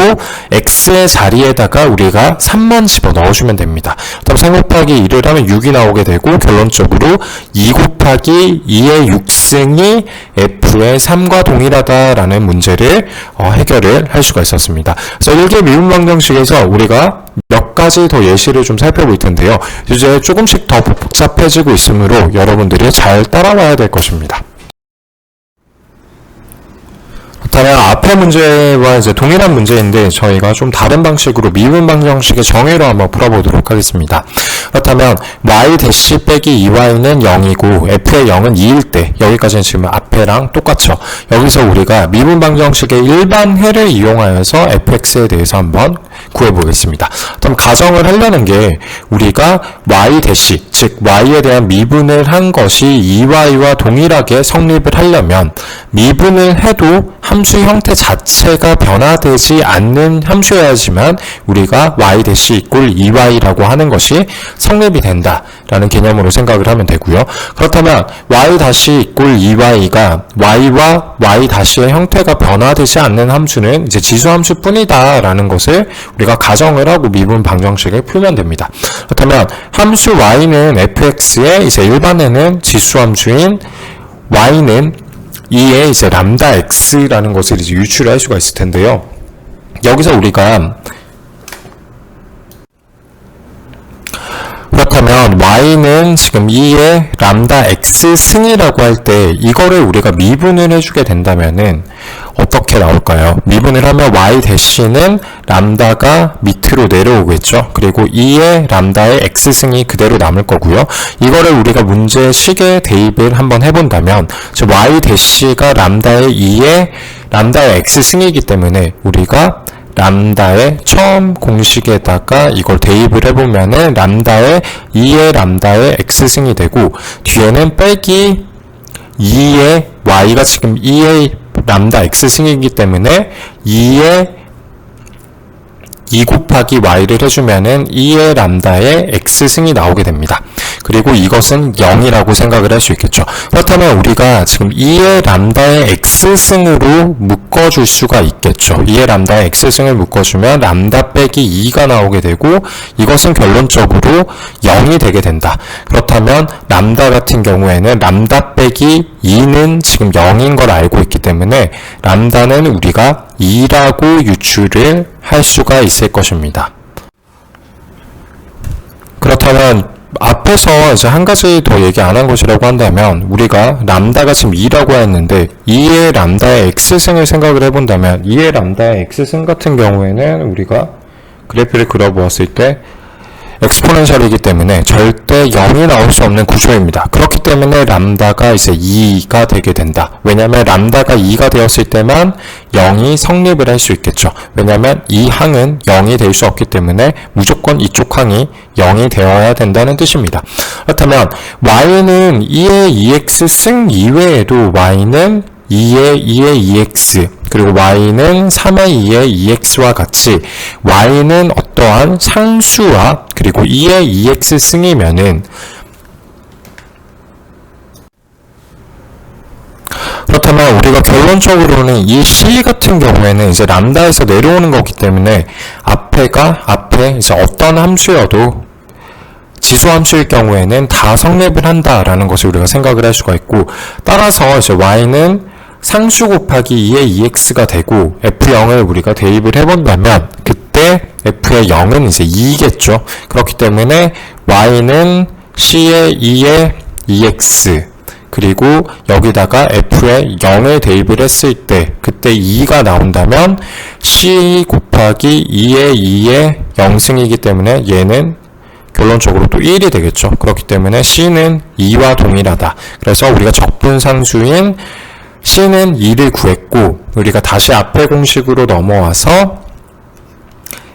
x의 자리에다가 우리가 3만 집어 넣어주면 됩니다. 그럼 3 곱하기 2를 하면 6이 나오게 되고, 결론적으로 2 곱하기 2의 6승이 f의 3과 동일하다라는 문제를 해결을 할 수가 있었습니다. 그래서 1개 미분방정식에서 우리가 몇 가지 더 예시를 좀 살펴볼 텐데요. 이제 조금씩 더 복잡해지고 있으므로 여러분들이 잘 따라와야 될 것입니다. 그렇다면 앞의 문제와 이제 동일한 문제인데 저희가 좀 다른 방식으로 미분 방정식의 정의로 한번 풀어보도록 하겠습니다. 그렇다면 y 대시 빼기 2y는 0이고 f의 0은 2일 때, 여기까지는 지금 앞에랑 똑같죠. 여기서 우리가 미분 방정식의 일반해를 이용하여서 fx에 대해서 한번 구해보겠습니다. 그럼 가정을 하려는 게 우리가 y 대시, 즉 y에 대한 미분을 한 것이 2y와 동일하게 성립을 하려면 미분을 해도 함수 형태 자체가 변화되지 않는 함수여야지만 우리가 y 대시 이꼴 2y라고 하는 것이 성립이 된다라는 개념으로 생각을 하면 되고요. 그렇다면 y 다시 이꼴 2y가 y와 y 다시의 형태가 변화되지 않는 함수는 이제 지수함수 뿐이다라는 것을 우리가 가정을 하고 미분 방정식을 풀면 됩니다. 그렇다면 함수 y는 fx의 이제 일반에는 지수함수인 y는 2의 이제 람다 x라는 것을 이제 유출할 수가 있을 텐데요. 여기서 우리가 그렇다면 y는 지금 2의 람다 x 승이라고 할 때 이거를 우리가 미분을 해주게 된다면은 어떻게 나올까요? 미분을 하면 y 대시는 람다가 밑으로 내려오겠죠. 그리고 2의 람다의 x승이 그대로 남을 거고요. 이거를 우리가 문제 식에 대입을 한번 해본다면 y 대시가 람다의 2의 람다의 x승이기 때문에 우리가 람다의 처음 공식에다가 이걸 대입을 해보면은 람다의 2의 람다의 x승이 되고 뒤에는 빼기 2의 y가 지금 2의 람다 x승이기 때문에 2 곱하기 y를 해주면은 2의 람다의 x승이 나오게 됩니다. 그리고 이것은 0이라고 생각을 할 수 있겠죠. 그렇다면 우리가 지금 2의 람다의 x승으로 묶어줄 수가 있겠죠. 2의 람다의 x승을 묶어주면 람다 빼기 2가 나오게 되고 이것은 결론적으로 0이 되게 된다. 그렇다면 람다 같은 경우에는 람다 빼기 2는 지금 0인 걸 알고 있기 때문에 람다는 우리가 2라고 유추를 할 수가 있을 것입니다. 그렇다면 앞에서 이제 한 가지 더 얘기 안 한 것이라고 한다면 우리가 람다가 지금 2라고 했는데 2의 람다의 x승을 생각을 해본다면 2의 람다의 x승 같은 경우에는 우리가 그래프를 그려보았을 때 엑스포넨셜이기 때문에 절대 0이 나올 수 없는 구조입니다. 그렇기 때문에 람다가 이제 2가 되게 된다. 왜냐하면 람다가 2가 되었을 때만 0이 성립을 할 수 있겠죠. 왜냐하면 이 항은 0이 될 수 없기 때문에 무조건 이쪽 항이 0이 되어야 된다는 뜻입니다. 그렇다면 y는 2의 2x 승 이외에도 y는 2의 2x 그리고 y는 3의 2의 2x와 같이 y는 어떠한 상수와 그리고 2의 2x 승이면은 그렇다면 우리가 결론적으로는 이 c 같은 경우에는 이제 람다에서 내려오는 거기 때문에 앞에 이제 어떤 함수여도 지수함수일 경우에는 다 성립을 한다라는 것을 우리가 생각을 할 수가 있고 따라서 이제 y는 상수 곱하기 2의 2x가 되고 f0을 우리가 대입을 해본다면 그때 f의 0은 이제 2겠죠. 그렇기 때문에 y는 c의 2의 2x 그리고 여기다가 f의 0을 대입을 했을 때 그때 2가 나온다면 c 곱하기 2의 2의 0승이기 때문에 얘는 결론적으로 또 1이 되겠죠. 그렇기 때문에 c는 2와 동일하다. 그래서 우리가 적분상수인 c는 2를 구했고 우리가 다시 앞의 공식으로 넘어와서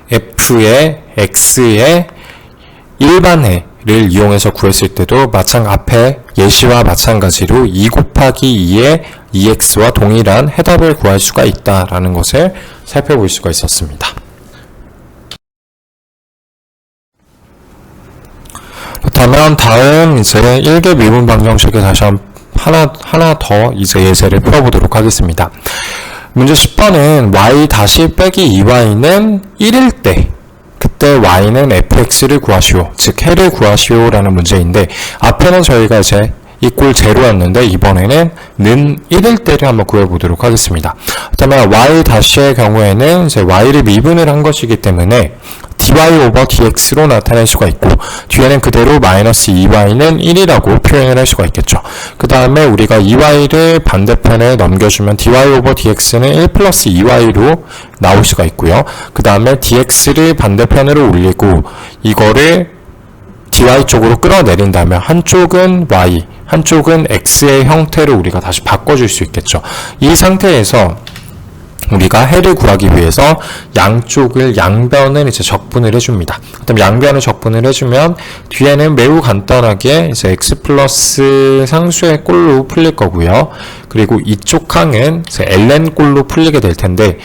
f의 x의 일반해를 이용해서 구했을 때도 앞의 예시와 마찬가지로 2 곱하기 2의 2x와 동일한 해답을 구할 수가 있다라는 것을 살펴볼 수가 있었습니다. 그렇다면 다음 이제 1개 미분 방정식에 다시 하나 더 이제 예제를 풀어보도록 하겠습니다. 문제 10번은 y 다시 빼기 2y는 1일 때 그때 y는 fx를 구하시오. 즉 해를 구하시오라는 문제인데 앞에는 저희가 이제 이꼴 제로였는데 이번에는 는 1일 때를 한번 구해보도록 하겠습니다. 그렇다면 y 다시의 경우에는 이제 y를 미분을 한 것이기 때문에 dy 오버 dx로 나타낼 수가 있고 뒤에는 그대로 마이너스 2y는 1이라고 표현을 할 수가 있겠죠. 그 다음에 우리가 2y를 반대편에 넘겨주면 dy 오버 dx는 1 플러스 2y로 나올 수가 있고요. 그 다음에 dx를 반대편으로 올리고 이거를 dy 쪽으로 끌어내린다면 한쪽은 y, 한쪽은 x의 형태로 우리가 다시 바꿔줄 수 있겠죠. 이 상태에서 우리가 해를 구하기 위해서 양변을 이제 적분을 해줍니다. 그다음 양변을 적분을 해주면 뒤에는 매우 간단하게 이제 x 플러스 상수의 꼴로 풀릴 거고요. 그리고 이쪽 항은 이제 ln 꼴로 풀리게 될 텐데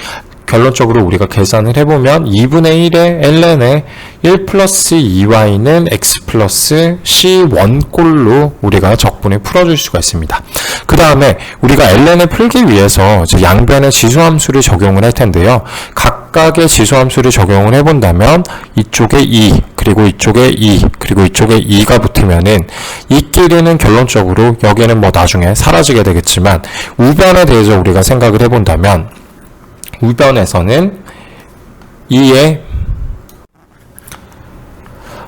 결론적으로 우리가 계산을 해보면 2분의 1의 ln에 1 플러스 2y는 x 플러스 c1꼴로 우리가 적분을 풀어줄 수가 있습니다. 그 다음에 우리가 ln을 풀기 위해서 이제 양변의 지수함수를 적용을 할 텐데요. 각각의 지수함수를 적용을 해본다면 이쪽에 2, 그리고 이쪽에 2, 그리고 이쪽에 2가 붙으면은 이 끼리는 결론적으로 여기는 뭐 나중에 사라지게 되겠지만 우변에 대해서 우리가 생각을 해본다면 우변에서는 2의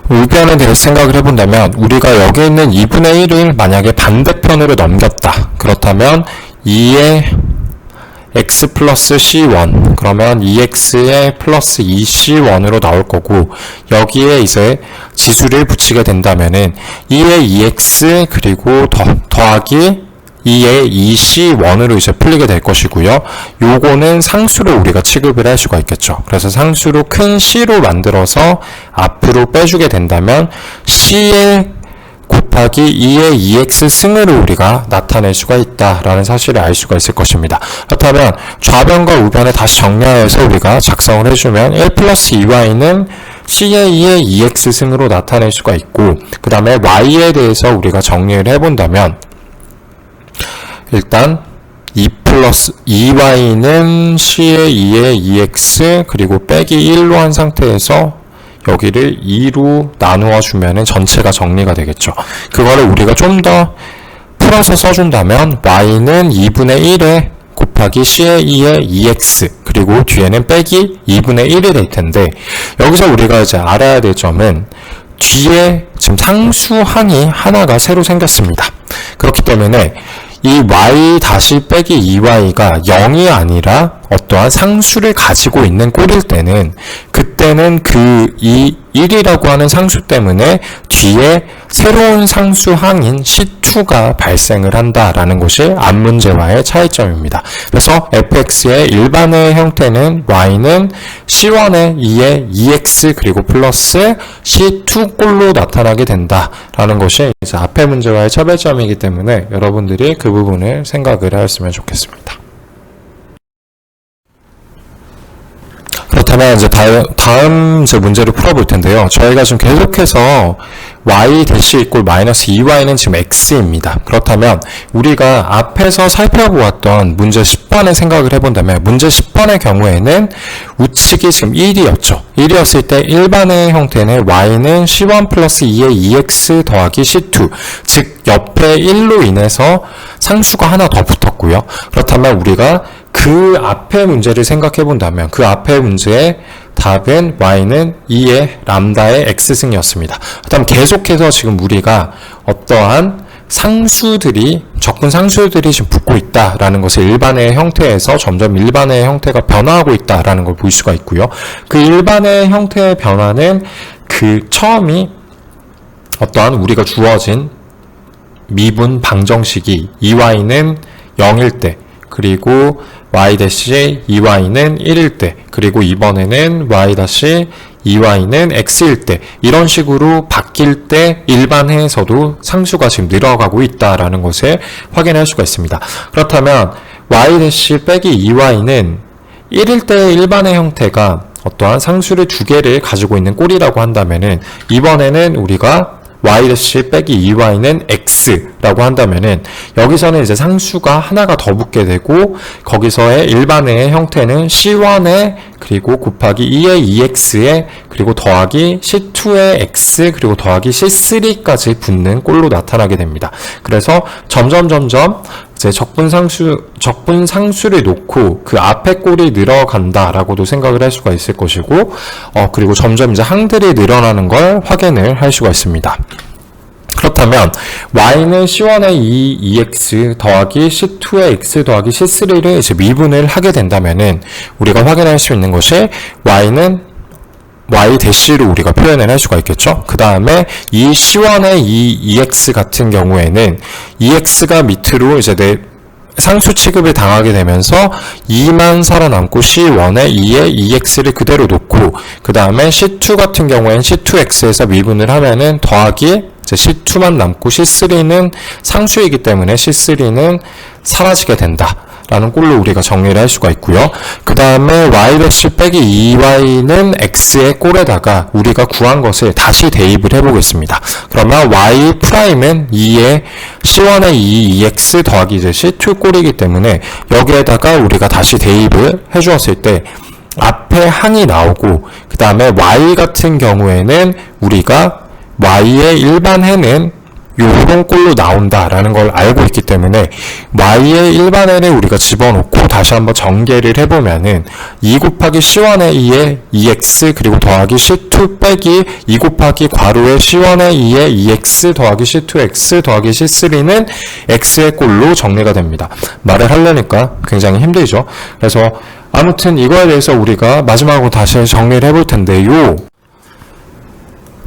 우변에 대해서 생각을 해본다면 우리가 여기 있는 2분의 1을 만약에 반대편으로 넘겼다. 그렇다면 2의 x 플러스 c1 그러면 2x의 플러스 2c1으로 나올 거고 여기에 이제 지수를 붙이게 된다면은 2의 2x 그리고 더하기 2의 2c1으로 이제 풀리게 될 것이고요. 요거는 상수로 우리가 취급을 할 수가 있겠죠. 그래서 상수로 큰 c로 만들어서 앞으로 빼주게 된다면 c의 곱하기 2의 2x 승으로 우리가 나타낼 수가 있다라는 사실을 알 수가 있을 것입니다. 그렇다면 좌변과 우변에 다시 정리해서 우리가 작성을 해주면 1 플러스 2y는 c의 2의 2x 승으로 나타낼 수가 있고 그 다음에 y에 대해서 우리가 정리를 해본다면 일단 2 플러스 2y는 c의 2의 2x 그리고 빼기 1로 한 상태에서 여기를 2로 나누어 주면은 전체가 정리가 되겠죠. 그거를 우리가 좀 더 풀어서 써준다면 y는 2분의 1에 곱하기 c의 2의 2x 그리고 뒤에는 빼기 2분의 1이 될 텐데 여기서 우리가 이제 알아야 될 점은 뒤에 지금 상수항이 하나가 새로 생겼습니다. 그렇기 때문에 이 y 다시 빼기 2y가 0이 아니라 어떠한 상수를 가지고 있는 꼴일 때는 그때는 이 1이라고 하는 상수 때문에 뒤에 새로운 상수항인 C2가 발생을 한다라는 것이 앞문제와의 차이점입니다. 그래서 fx의 일반의 형태는 y는 C1의 2의 2x 그리고 플러스 C2 꼴로 나타나게 된다라는 것이 이제 앞의 문제와의 차별점이기 때문에 여러분들이 그 부분을 생각을 하였으면 좋겠습니다. 그렇다면 이제 다음 이제 문제를 풀어볼 텐데요. 저희가 지금 계속해서 y 대시 이꼴 마이너스 2y는 지금 x입니다. 그렇다면 우리가 앞에서 살펴보았던 문제 10번의 생각을 해본다면 문제 10번의 경우에는 우측이 지금 1이었죠. 1이었을 때 일반의 형태는 y는 c1 플러스 2의 2x 더하기 c2 즉 옆에 1로 인해서 상수가 하나 더 붙었고요. 그렇다면 우리가 그 앞의 문제를 생각해 본다면 그 앞의 문제의 답은 y는 2의 람다의 x승이었습니다. 그다음 계속해서 지금 우리가 어떠한 상수들이 적분 상수들이 지금 붙고 있다라는 것을 일반의 형태에서 점점 일반의 형태가 변화하고 있다라는 걸 볼 수가 있고요. 그 일반의 형태의 변화는 그 처음이 어떠한 우리가 주어진 미분 방정식이 2y는 0일 때 그리고 y-2y는 1일 때 그리고 이번에는 y-2y는 x일 때 이런 식으로 바뀔 때 일반해에서도 상수가 지금 늘어가고 있다라는 것을 확인할 수가 있습니다. 그렇다면 y-2y는 1일 때의 일반의 형태가 어떠한 상수를 두 개를 가지고 있는 꼴이라고 한다면은 이번에는 우리가 y-2y는 x라고 한다면은 여기서는 이제 상수가 하나가 더 붙게 되고 거기서의 일반의 형태는 c1의 그리고 곱하기 2의 2x에 그리고 더하기 c2의 x 그리고 더하기 c3까지 붙는 꼴로 나타나게 됩니다. 그래서 점점 이제 적분 상수를 놓고 그 앞에 꼴이 늘어간다라고도 생각을 할 수가 있을 것이고 그리고 점점 이제 항들이 늘어나는 걸 확인을 할 수가 있습니다. 그렇다면 y는 c1의 2x 더하기 c2의 x 더하기 c3를 이제 미분을 하게 된다면은 우리가 확인할 수 있는 것이 y는 y-로 우리가 표현을 할 수가 있겠죠. 그 다음에 이 c1의 2x 같은 경우에는 2x가 밑으로 이제 상수 취급을 당하게 되면서 2만 살아남고 C1에 2에 2x를 그대로 놓고 그 다음에 C2 같은 경우에는 C2x에서 미분을 하면은 더하기 이제 C2만 남고 C3는 상수이기 때문에 C3는 사라지게 된다. 라는 꼴로 우리가 정리를 할 수가 있고요. 그 다음에 y-빼기 2y는 x의 꼴에다가 우리가 구한 것을 다시 대입을 해보겠습니다. 그러면 y 프라임은 2의 c1의 2x 더하기 이제 c2 꼴이기 때문에 여기에다가 우리가 다시 대입을 해주었을 때 앞에 항이 나오고 그 다음에 y 같은 경우에는 우리가 y의 일반해는 요런 꼴로 나온다라는 걸 알고 있기 때문에 y의 일반 l을 우리가 집어넣고 다시 한번 전개를 해보면은 2 곱하기 c1의 2의 2x 그리고 더하기 c2 빼기 2 곱하기 괄호의 c1의 2의 2x 더하기 c2x 더하기 c3는 x의 꼴로 정리가 됩니다. 말을 하려니까 굉장히 힘들죠. 그래서 아무튼 이거에 대해서 우리가 마지막으로 다시 정리를 해볼 텐데요.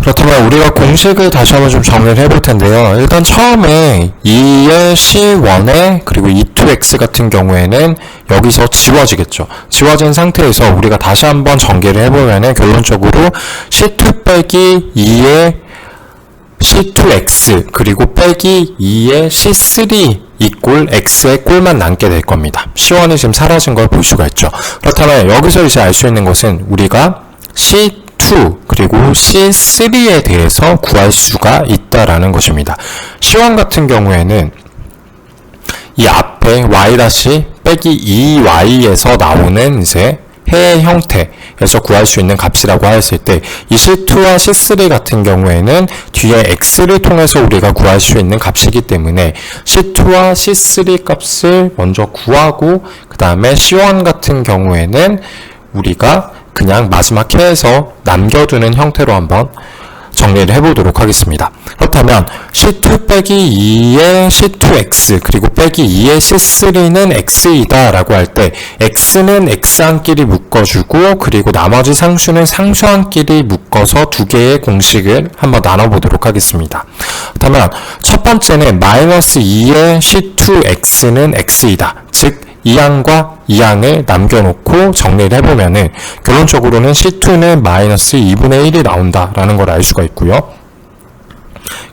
그렇다면 우리가 공식을 다시 한번 좀 정리를 해볼 텐데요. 일단 처음에 2의 C1에 그리고 2,2x 같은 경우에는 여기서 지워지겠죠. 지워진 상태에서 우리가 다시 한번 전개를 해보면은 결론적으로 C2 빼기 2의 C2x 그리고 빼기 2의 C3 이꼴 x의 꼴만 남게 될 겁니다. C1이 지금 사라진 걸 볼 수가 있죠. 그렇다면 여기서 이제 알 수 있는 것은 우리가 C2 그리고 C3에 대해서 구할 수가 있다라는 것입니다. C1 같은 경우에는 이 앞에 y- 빼기 2y에서 나오는 이제 해의 형태에서 구할 수 있는 값이라고 하였을 때 이 C2와 C3 같은 경우에는 뒤에 x를 통해서 우리가 구할 수 있는 값이기 때문에 C2와 C3 값을 먼저 구하고 그 다음에 C1 같은 경우에는 우리가 그냥 마지막 해에서 남겨두는 형태로 한번 정리를 해보도록 하겠습니다. 그렇다면 C2 빼기 2의 C2x 그리고 빼기 2의 C3는 x이다 라고 할 때 x는 x항끼리 묶어주고 그리고 나머지 상수는 상수항끼리 묶어서 두 개의 공식을 한번 나눠보도록 하겠습니다. 그렇다면 첫 번째는 마이너스 2의 C2x는 x이다. 즉 2항과 2항을 남겨놓고 정리를 해보면은 결론적으로는 C2는 마이너스 2분의 1이 나온다라는 걸 알 수가 있고요.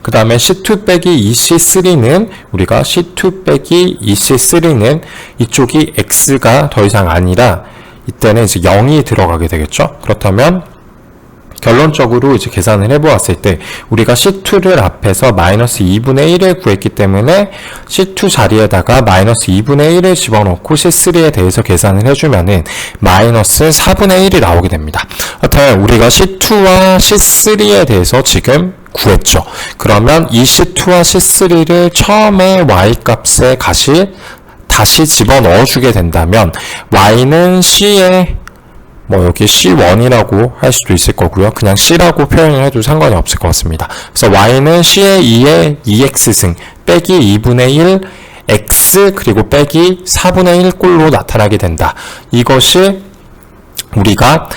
그 다음에 C2 빼기 2C3는 우리가 C2 빼기 2C3는 이쪽이 X가 더 이상 아니라 이때는 이제 0이 들어가게 되겠죠. 그렇다면 결론적으로 이제 계산을 해보았을 때 우리가 C2를 앞에서 마이너스 2분의 1을 구했기 때문에 C2 자리에다가 마이너스 2분의 1을 집어넣고 C3에 대해서 계산을 해주면은 마이너스 4분의 1이 나오게 됩니다. 그렇다면 우리가 C2와 C3에 대해서 지금 구했죠. 그러면 이 C2와 C3를 처음에 y 값에 다시 집어넣어주게 된다면 y는 C에 여기 C1이라고 할 수도 있을 거고요. 그냥 C라고 표현을 해도 상관이 없을 것 같습니다. 그래서 Y는 C의 2의 2X승 빼기 2분의 1 X 그리고 빼기 4분의 1 꼴로 나타나게 된다. 이것이 우리가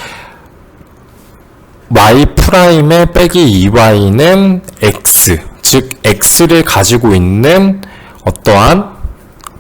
Y'의 빼기 2Y는 X, 즉 X를 가지고 있는 어떠한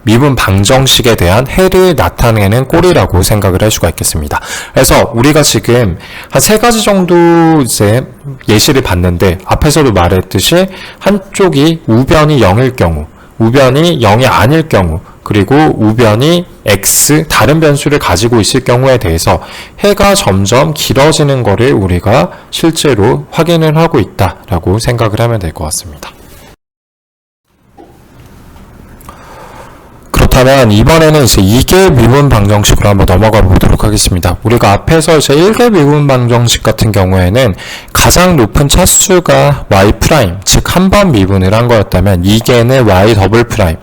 미분 방정식에 대한 해를 나타내는 꼴이라고 생각을 할 수가 있겠습니다. 그래서 우리가 지금 한 3가지 정도 이제 예시를 봤는데 앞에서도 말했듯이 한쪽이 우변이 0일 경우, 우변이 0이 아닐 경우, 그리고 우변이 x 다른 변수를 가지고 있을 경우에 대해서 해가 점점 길어지는 거를 우리가 실제로 확인을 하고 있다라고 생각을 하면 될 것 같습니다. 그렇다면 이번에는 이제 2개 미분 방정식으로 한번 넘어가 보도록 하겠습니다. 우리가 앞에서 이제 1개 미분 방정식 같은 경우에는 가장 높은 차수가 y', 즉 한 번 미분을 한 거였다면 2개는 y 더블 프라임,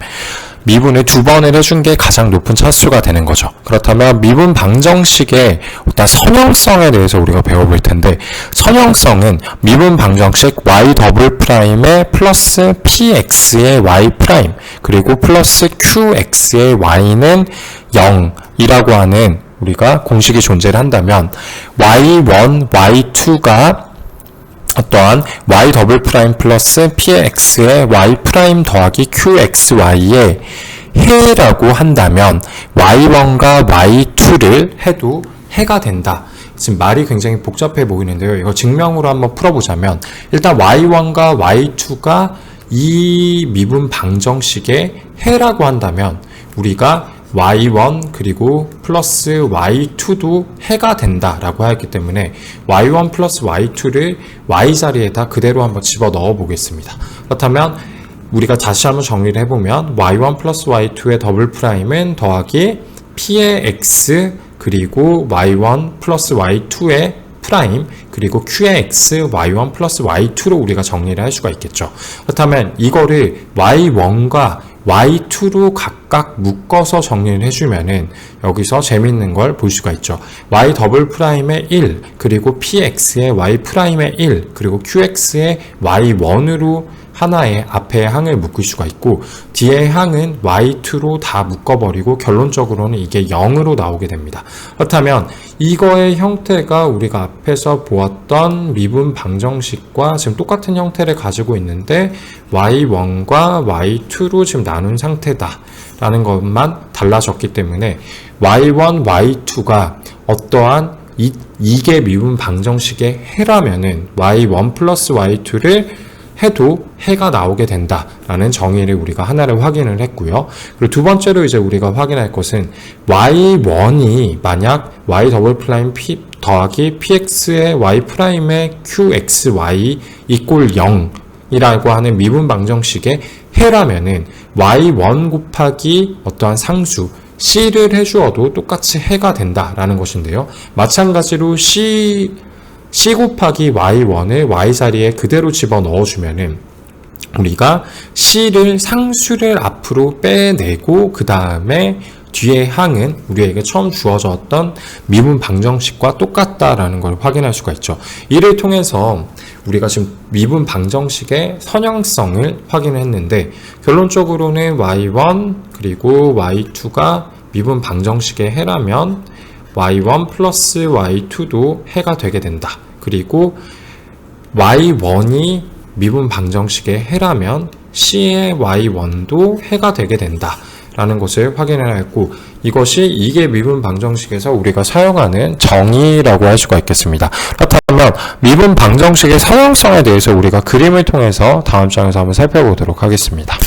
미분을 2번을 해준 게 가장 높은 차수가 되는 거죠. 그렇다면 미분 방정식의 어떤 선형성에 대해서 우리가 배워볼 텐데, 선형성은 미분 방정식 y 더블 프라임에 플러스 px의 y 프라임 그리고 플러스 qx의 y는 0이라고 하는 우리가 공식이 존재를 한다면 y1, y2가 어떠한 y 더블 프라임 플러스 px의 y 프라임 더하기 qxy의 해라고 한다면 y1과 y2를 해도 해가 된다. 지금 말이 굉장히 복잡해 보이는데요. 이거 증명으로 한번 풀어보자면 일단 y1과 y2가 이 미분 방정식의 해라고 한다면 우리가 y1 그리고 플러스 y2도 해가 된다라고 하였기 때문에 y1 플러스 y2를 y 자리에다 그대로 한번 집어 넣어 보겠습니다. 그렇다면 우리가 다시 한번 정리를 해보면 y1 플러스 y2의 더블 프라임은 더하기 p의 x 그리고 y1 플러스 y2의 프라임 그리고 q의 x y1 플러스 y2로 우리가 정리를 할 수가 있겠죠. 그렇다면 이거를 y1과 y2로 각각 묶어서 정리를 해주면은 여기서 재밌는 걸 볼 수가 있죠. y 더블 프라임의 1 그리고 px의 y 프라임의 1 그리고 qx의 y1으로 하나의 앞에 항을 묶을 수가 있고 뒤에 항은 y2로 다 묶어버리고 결론적으로는 이게 0으로 나오게 됩니다. 그렇다면 이거의 형태가 우리가 앞에서 보았던 미분 방정식과 지금 똑같은 형태를 가지고 있는데 y1과 y2로 지금 나눈 상태다 라는 것만 달라졌기 때문에 y1, y2가 어떠한 이게 미분 방정식의 해라면은 y1 플러스 y2를 해도 해가 나오게 된다라는 정의를 우리가 하나를 확인을 했고요. 그리고 두 번째로 이제 우리가 확인할 것은 y1이 만약 y 더블 프라임 p 더하기 px의 y 프라임의 qxy 이꼴 0이라고 하는 미분 방정식의 해라면은 y1 곱하기 어떠한 상수 c를 해주어도 똑같이 해가 된다라는 것인데요. 마찬가지로 C 곱하기 y1을 y 자리에 그대로 집어 넣어주면은 우리가 C를 상수를 앞으로 빼내고 그 다음에 뒤에 항은 우리에게 처음 주어졌던 미분 방정식과 똑같다라는 걸 확인할 수가 있죠. 이를 통해서 우리가 지금 미분 방정식의 선형성을 확인했는데 결론적으로는 y1 그리고 y2가 미분 방정식의 해라면 y1 플러스 y2도 해가 되게 된다. 그리고 y1이 미분 방정식의 해라면 c의 y1도 해가 되게 된다. 라는 것을 확인을 했고 이것이 이게 미분 방정식에서 우리가 사용하는 정의라고 할 수가 있겠습니다. 그렇다면 미분 방정식의 선형성에 대해서 우리가 그림을 통해서 다음 장에서 한번 살펴보도록 하겠습니다.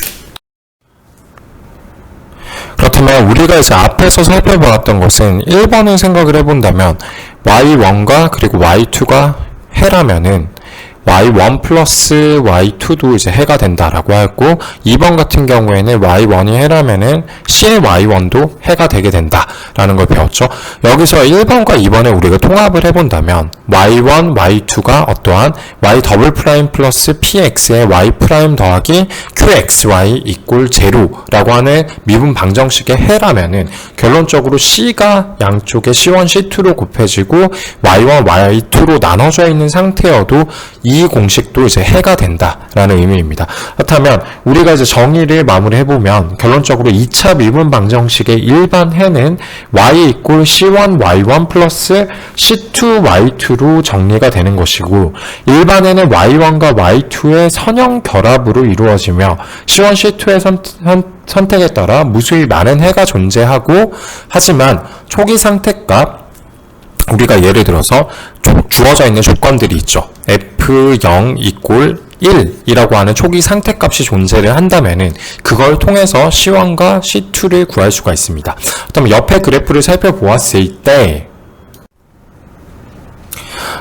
그렇다면 우리가 이제 앞에서 살펴보았던 것은 1번을 생각을 해본다면 y1과 그리고 y2가 해라면은 y1 플러스 y2도 이제 해가 된다라고 했고 2번 같은 경우에는 y1이 해라면은 c의 y1도 해가 되게 된다라는 걸 배웠죠. 여기서 1번과 2번을 우리가 통합을 해본다면 y1, y2가 어떠한 y 더블 프라임 플러스 px의 y 프라임 더하기 qxy 이꼴 제로라고 하는 미분 방정식의 해라면은 결론적으로 c가 양쪽에 c1, c2로 곱해지고 y1, y2로 나눠져 있는 상태여도 이 공식도 이제 해가 된다라는 의미입니다. 그렇다면 우리가 이제 정의를 마무리해보면 결론적으로 2차 미분 방정식의 일반 해는 y 이꼴 c1 y1 플러스 c2 y2로 정리가 되는 것이고 일반 해는 y1과 y2의 선형 결합으로 이루어지며 c1, c2의 선택에 따라 무수히 많은 해가 존재하고 하지만 초기 상태값 우리가 예를 들어서 주어져 있는 조건들이 있죠. f0 이꼴 1이라고 하는 초기 상태값이 존재를 한다면은 그걸 통해서 C1과 C2를 구할 수가 있습니다. 그렇다면 옆에 그래프를 살펴보았을 때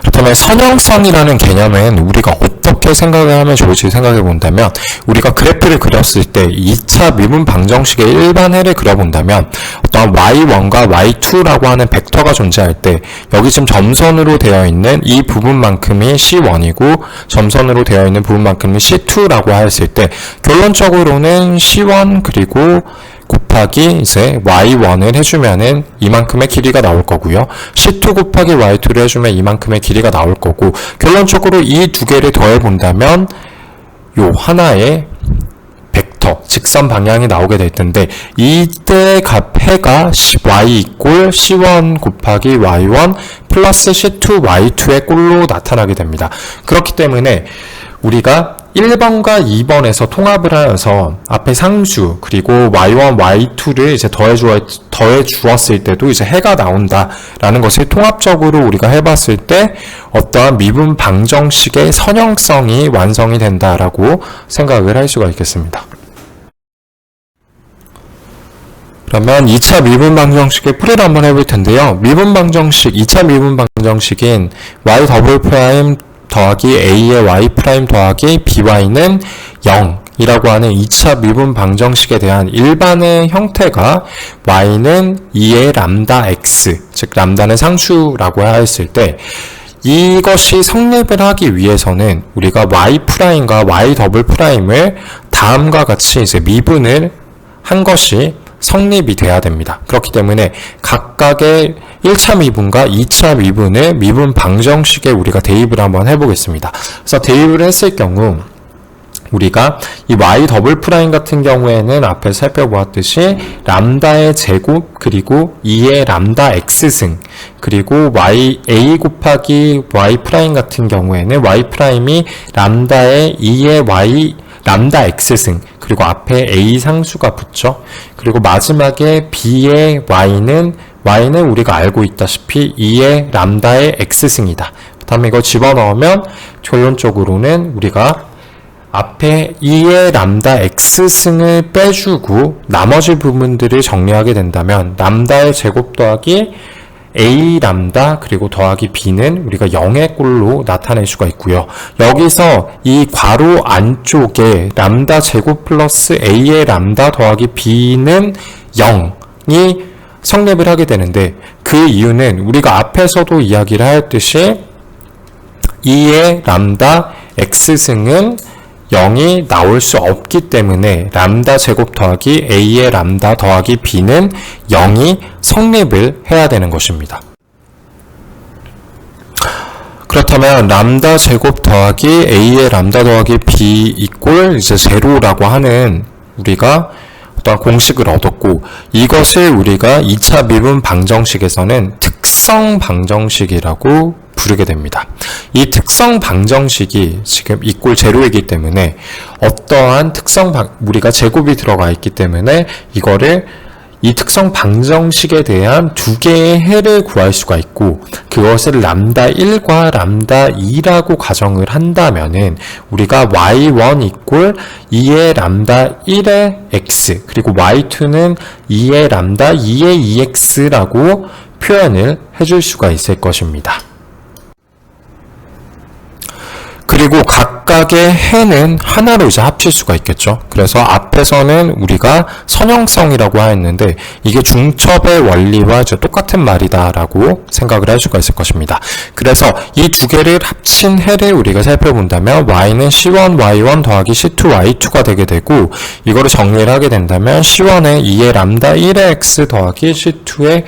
그렇다면 선형성이라는 개념은 우리가 어떻게 생각을 하면 좋을지 생각해 본다면 우리가 그래프를 그렸을 때 2차 미분 방정식의 일반 해를 그려본다면 어떤 y1과 y2라고 하는 벡터가 존재할 때 여기 지금 점선으로 되어 있는 이 부분만큼이 c1이고 점선으로 되어 있는 부분만큼이 c2라고 했을 때 결론적으로는 c1 그리고 곱하기 이제 y1을 해주면은 이만큼의 길이가 나올 거고요. c2 곱하기 y2를 해주면 이만큼의 길이가 나올 거고 결론적으로 이 두 개를 더해 본다면 요 하나의 벡터, 직선 방향이 나오게 될 텐데 이때 값 해가 y 이꼴 c1 곱하기 y1 플러스 c2 y2의 꼴로 나타나게 됩니다. 그렇기 때문에 우리가 1번과 2번에서 통합을 하여서 앞에 상수 그리고 y1, y2를 이제 더해 주었을 때도 이제 해가 나온다라는 것을 통합적으로 우리가 해봤을 때 어떠한 미분 방정식의 선형성이 완성이 된다라고 생각을 할 수가 있겠습니다. 그러면 2차 미분 방정식의 풀이를 한번 해볼 텐데요. 미분 방정식, 2차 미분 방정식인 y 더블 프라임 더하기 a의 y 프라임 더하기 by는 0이라고 하는 2차 미분 방정식에 대한 일반의 형태가 y는 2의 람다 x, 즉 람다는 상수라고 했을 때 이것이 성립을 하기 위해서는 우리가 y''과 y''을 다음과 같이 이제 미분을 한 것이 성립이 돼야 됩니다. 그렇기 때문에 각각의 1차 미분과 2차 미분을 미분 방정식에 우리가 대입을 한번 해보겠습니다. 그래서 대입을 했을 경우 우리가 이 y'' 같은 경우에는 앞에 살펴보았듯이 람다의 제곱 그리고 2의 람다 x승 그리고 a 곱하기 y' 같은 경우에는 y''이 람다의 2의 람다 x승 그리고 앞에 a 상수가 붙죠. 그리고 마지막에 b의 y는 우리가 알고 있다시피 2의 람다의 x승이다. 다음에 이거 집어넣으면 결론적으로는 우리가 앞에 2의 람다 x승을 빼주고 나머지 부분들을 정리하게 된다면 람다의 제곱 더하기 a 람다 그리고 더하기 b는 우리가 0의 꼴로 나타낼 수가 있고요. 여기서 이 괄호 안쪽에 람다 제곱 플러스 a의 람다 더하기 b는 0이 성립을 하게 되는데 그 이유는 우리가 앞에서도 이야기를 하였듯이 2의 람다 x승은 0이 나올 수 없기 때문에 람다 제곱 더하기 a의 람다 더하기 b는 0이 성립을 해야 되는 것입니다. 그렇다면 람다 제곱 더하기 a의 람다 더하기 b 이꼴 이제 제로라고 하는 우리가 어떤 공식을 얻었고 이것을 우리가 2차 미분 방정식에서는 특성 방정식이라고 부르게 됩니다. 이 특성 방정식이 지금 이꼴 제로이기 때문에 어떠한 우리가 제곱이 들어가 있기 때문에 이거를 이 특성 방정식에 대한 두 개의 해를 구할 수가 있고 그것을 람다 1과 람다 2라고 가정을 한다면은 우리가 y1 이꼴 2의 람다 1의 x 그리고 y2는 2의 람다 2의 2x라고 표현을 해줄 수가 있을 것입니다. 그리고 각각의 해는 하나로 이제 합칠 수가 있겠죠. 그래서 앞에서는 우리가 선형성이라고 하였는데 이게 중첩의 원리와 이제 똑같은 말이다라고 생각을 할 수가 있을 것입니다. 그래서 이 두 개를 합친 해를 우리가 살펴본다면 y는 c1 y1 더하기 c2 y2가 되게 되고 이거를 정리를 하게 된다면 c1의 2의 람다 1의 x 더하기 c2의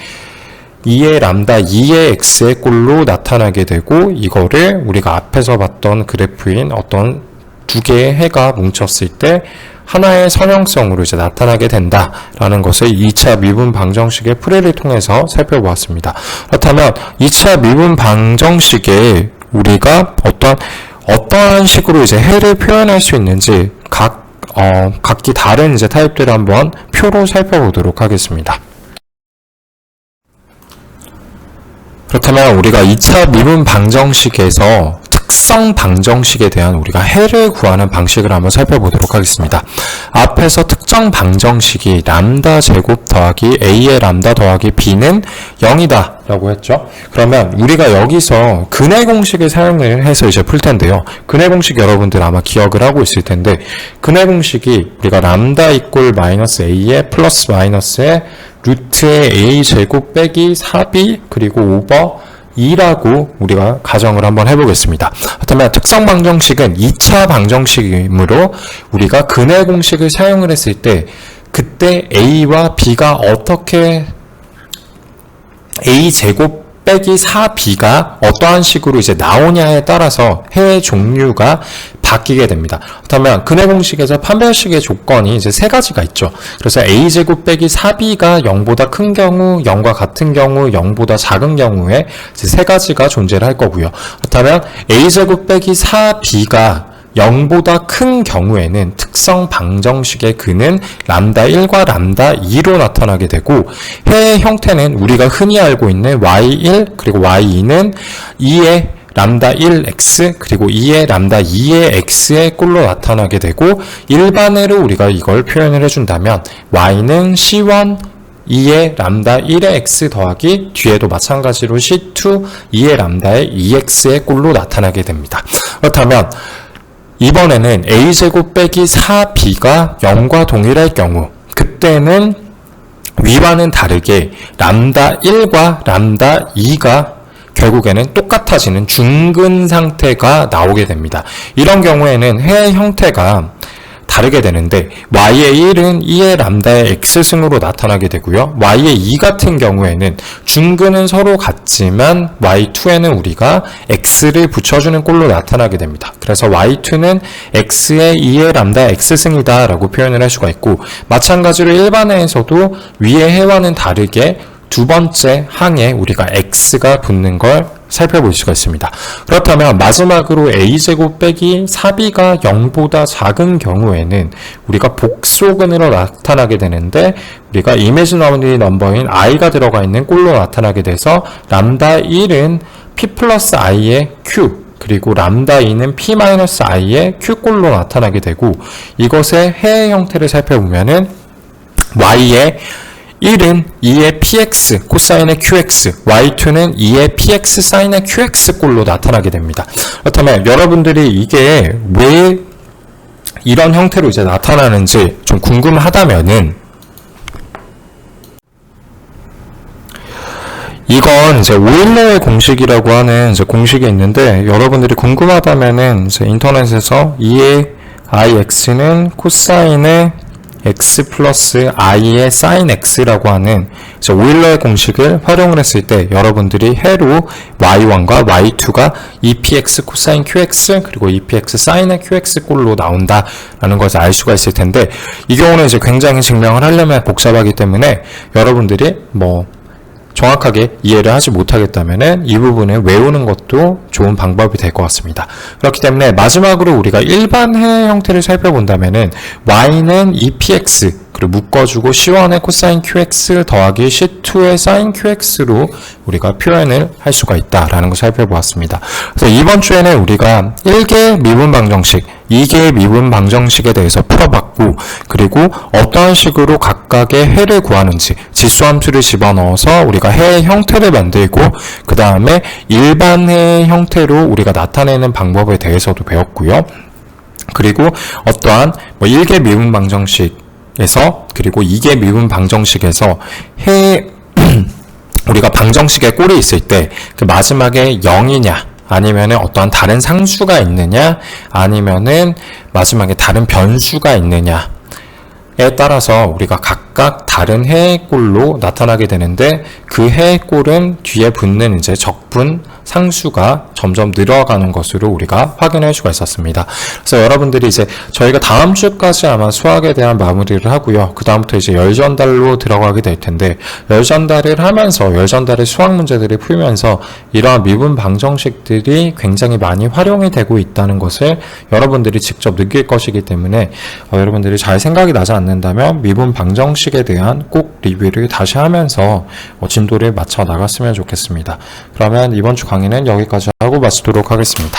2의 람다 2의 x의 꼴로 나타나게 되고 이거를 우리가 앞에서 봤던 그래프인 어떤 두 개의 해가 뭉쳤을 때 하나의 선형성으로 이제 나타나게 된다라는 것을 2차 미분 방정식의 풀이를 통해서 살펴보았습니다. 그렇다면 2차 미분 방정식에 우리가 어떠한 식으로 이제 해를 표현할 수 있는지 각기 다른 이제 타입들을 한번 표로 살펴보도록 하겠습니다. 그렇다면 우리가 2차 미분 방정식에서 특성 방정식에 대한 우리가 해를 구하는 방식을 한번 살펴보도록 하겠습니다. 앞에서 특정 방정식이 람다 제곱 더하기 a의 람다 더하기 b는 0이다 라고 했죠. 그러면 우리가 여기서 근해 공식을 사용을 해서 이제 풀 텐데요. 근해 공식 여러분들 아마 기억을 하고 있을 텐데 근해 공식이 우리가 람다 이꼴 마이너스 a의 플러스 마이너스의 루트의 a 제곱 빼기 4b 그리고 오버 2라고 우리가 가정을 한번 해보겠습니다. 그렇다면 특성 방정식은 2차 방정식이므로 우리가 근해 공식을 사용을 했을 때 그때 a와 b가 어떻게 a 제곱 빼기 4b가 어떠한 식으로 이제 나오냐에 따라서 해의 종류가 바뀌게 됩니다. 그렇다면 근해 공식에서 판별식의 조건이 이제 세 가지가 있죠. 그래서 a제곱 빼기 4b가 0보다 큰 경우, 0과 같은 경우, 0보다 작은 경우에 이제 세 가지가 존재를 할 거고요. 그렇다면 a제곱 빼기 4b가 0보다 큰 경우에는 특성 방정식의 근은 람다 1과 람다 2로 나타나게 되고 해의 형태는 우리가 흔히 알고 있는 y1 그리고 y2는 2의 람다 1x 그리고 2의 람다 2의 x의 꼴로 나타나게 되고 일반해로 우리가 이걸 표현을 해준다면 y는 c1 2의 람다 1의 x 더하기 뒤에도 마찬가지로 c2 2의 람다의 2x의 꼴로 나타나게 됩니다. 그렇다면 이번에는 a제곱 빼기 4b가 0과 동일할 경우 그때는 위와는 다르게 람다 1과 람다 2가 결국에는 똑같아지는 중근 상태가 나오게 됩니다. 이런 경우에는 해의 형태가 다르게 되는데 y의 1은 2의 람다의 x승으로 나타나게 되고요. y의 2 같은 경우에는 중근은 서로 같지만 y2에는 우리가 x를 붙여주는 꼴로 나타나게 됩니다. 그래서 y2는 x의 2의 람다 x승이다 라고 표현을 할 수가 있고, 마찬가지로 일반해에서도 위의 해와는 다르게 두 번째 항에 우리가 x가 붙는 걸 살펴볼 수가 있습니다. 그렇다면 마지막으로 a제곱 빼기 4b가 0보다 작은 경우에는 우리가 복소근으로 나타나게 되는데, 우리가 이미지너리 넘버인 i가 들어가 있는 꼴로 나타나게 돼서 람다 1은 p 플러스 i의 q, 그리고 람다 2는 p-i의 q꼴로 나타나게 되고, 이것의 해의 형태를 살펴보면은 y의 1은 2의 px 코사인의 qx, y2는 2의 px 사인의 qx 꼴로 나타나게 됩니다. 그렇다면 여러분들이 이게 왜 이런 형태로 이제 나타나는지 좀 궁금하다면은, 이건 이제 오일러의 공식이라고 하는 이제 공식이 있는데, 여러분들이 궁금하다면은 이제 인터넷에서 2의 ix는 코사인의 x 플러스 i의 sin x라고 하는 이제 오일러의 공식을 활용을 했을 때 여러분들이 해로 y1과 y2가 2px 코사인 qx 그리고 2px 사인의 qx 꼴로 나온다라는 것을 알 수가 있을 텐데, 이 경우는 이제 굉장히 증명을 하려면 복잡하기 때문에 여러분들이 정확하게 이해를 하지 못하겠다면은 이 부분을 외우는 것도 좋은 방법이 될 것 같습니다. 그렇기 때문에 마지막으로 우리가 일반 해 형태를 살펴본다면은 y는 2px 그리고 묶어주고 c1의 코사인 qx 더하기 c2의 사인 qx로 우리가 표현을 할 수가 있다라는 것을 살펴보았습니다. 그래서 이번 주에는 우리가 1개 미분 방정식, 2개의 미분 방정식에 대해서 풀어봤고, 그리고 어떠한 식으로 각각의 해를 구하는지 지수함수를 집어넣어서 우리가 해의 형태를 만들고, 그 다음에 일반 해의 형태로 우리가 나타내는 방법에 대해서도 배웠고요. 그리고 어떠한 1개 미분 방정식에서 그리고 2개 미분 방정식에서 우리가 방정식에 꼴이 있을 때 그 마지막에 0이냐 아니면은 어떠한 다른 상수가 있느냐 아니면은 마지막에 다른 변수가 있느냐에 따라서 우리가 각각 다른 해의 꼴로 나타나게 되는데, 그 해의 꼴은 뒤에 붙는 이제 적분 상수가 점점 늘어가는 것으로 우리가 확인할 수가 있었습니다. 그래서 여러분들이 이제 저희가 다음 주까지 아마 수학에 대한 마무리를 하고요. 그 다음부터 이제 열전달로 들어가게 될 텐데, 열전달을 하면서 열전달의 수학 문제들을 풀면서 이러한 미분 방정식들이 굉장히 많이 활용이 되고 있다는 것을 여러분들이 직접 느낄 것이기 때문에 여러분들이 잘 생각이 나지 않는다면 미분 방정식에 대한 꼭 리뷰를 다시 하면서 진도를 맞춰 나갔으면 좋겠습니다. 그러면 이번 주 강의는 여기까지 하고 마치도록 하겠습니다.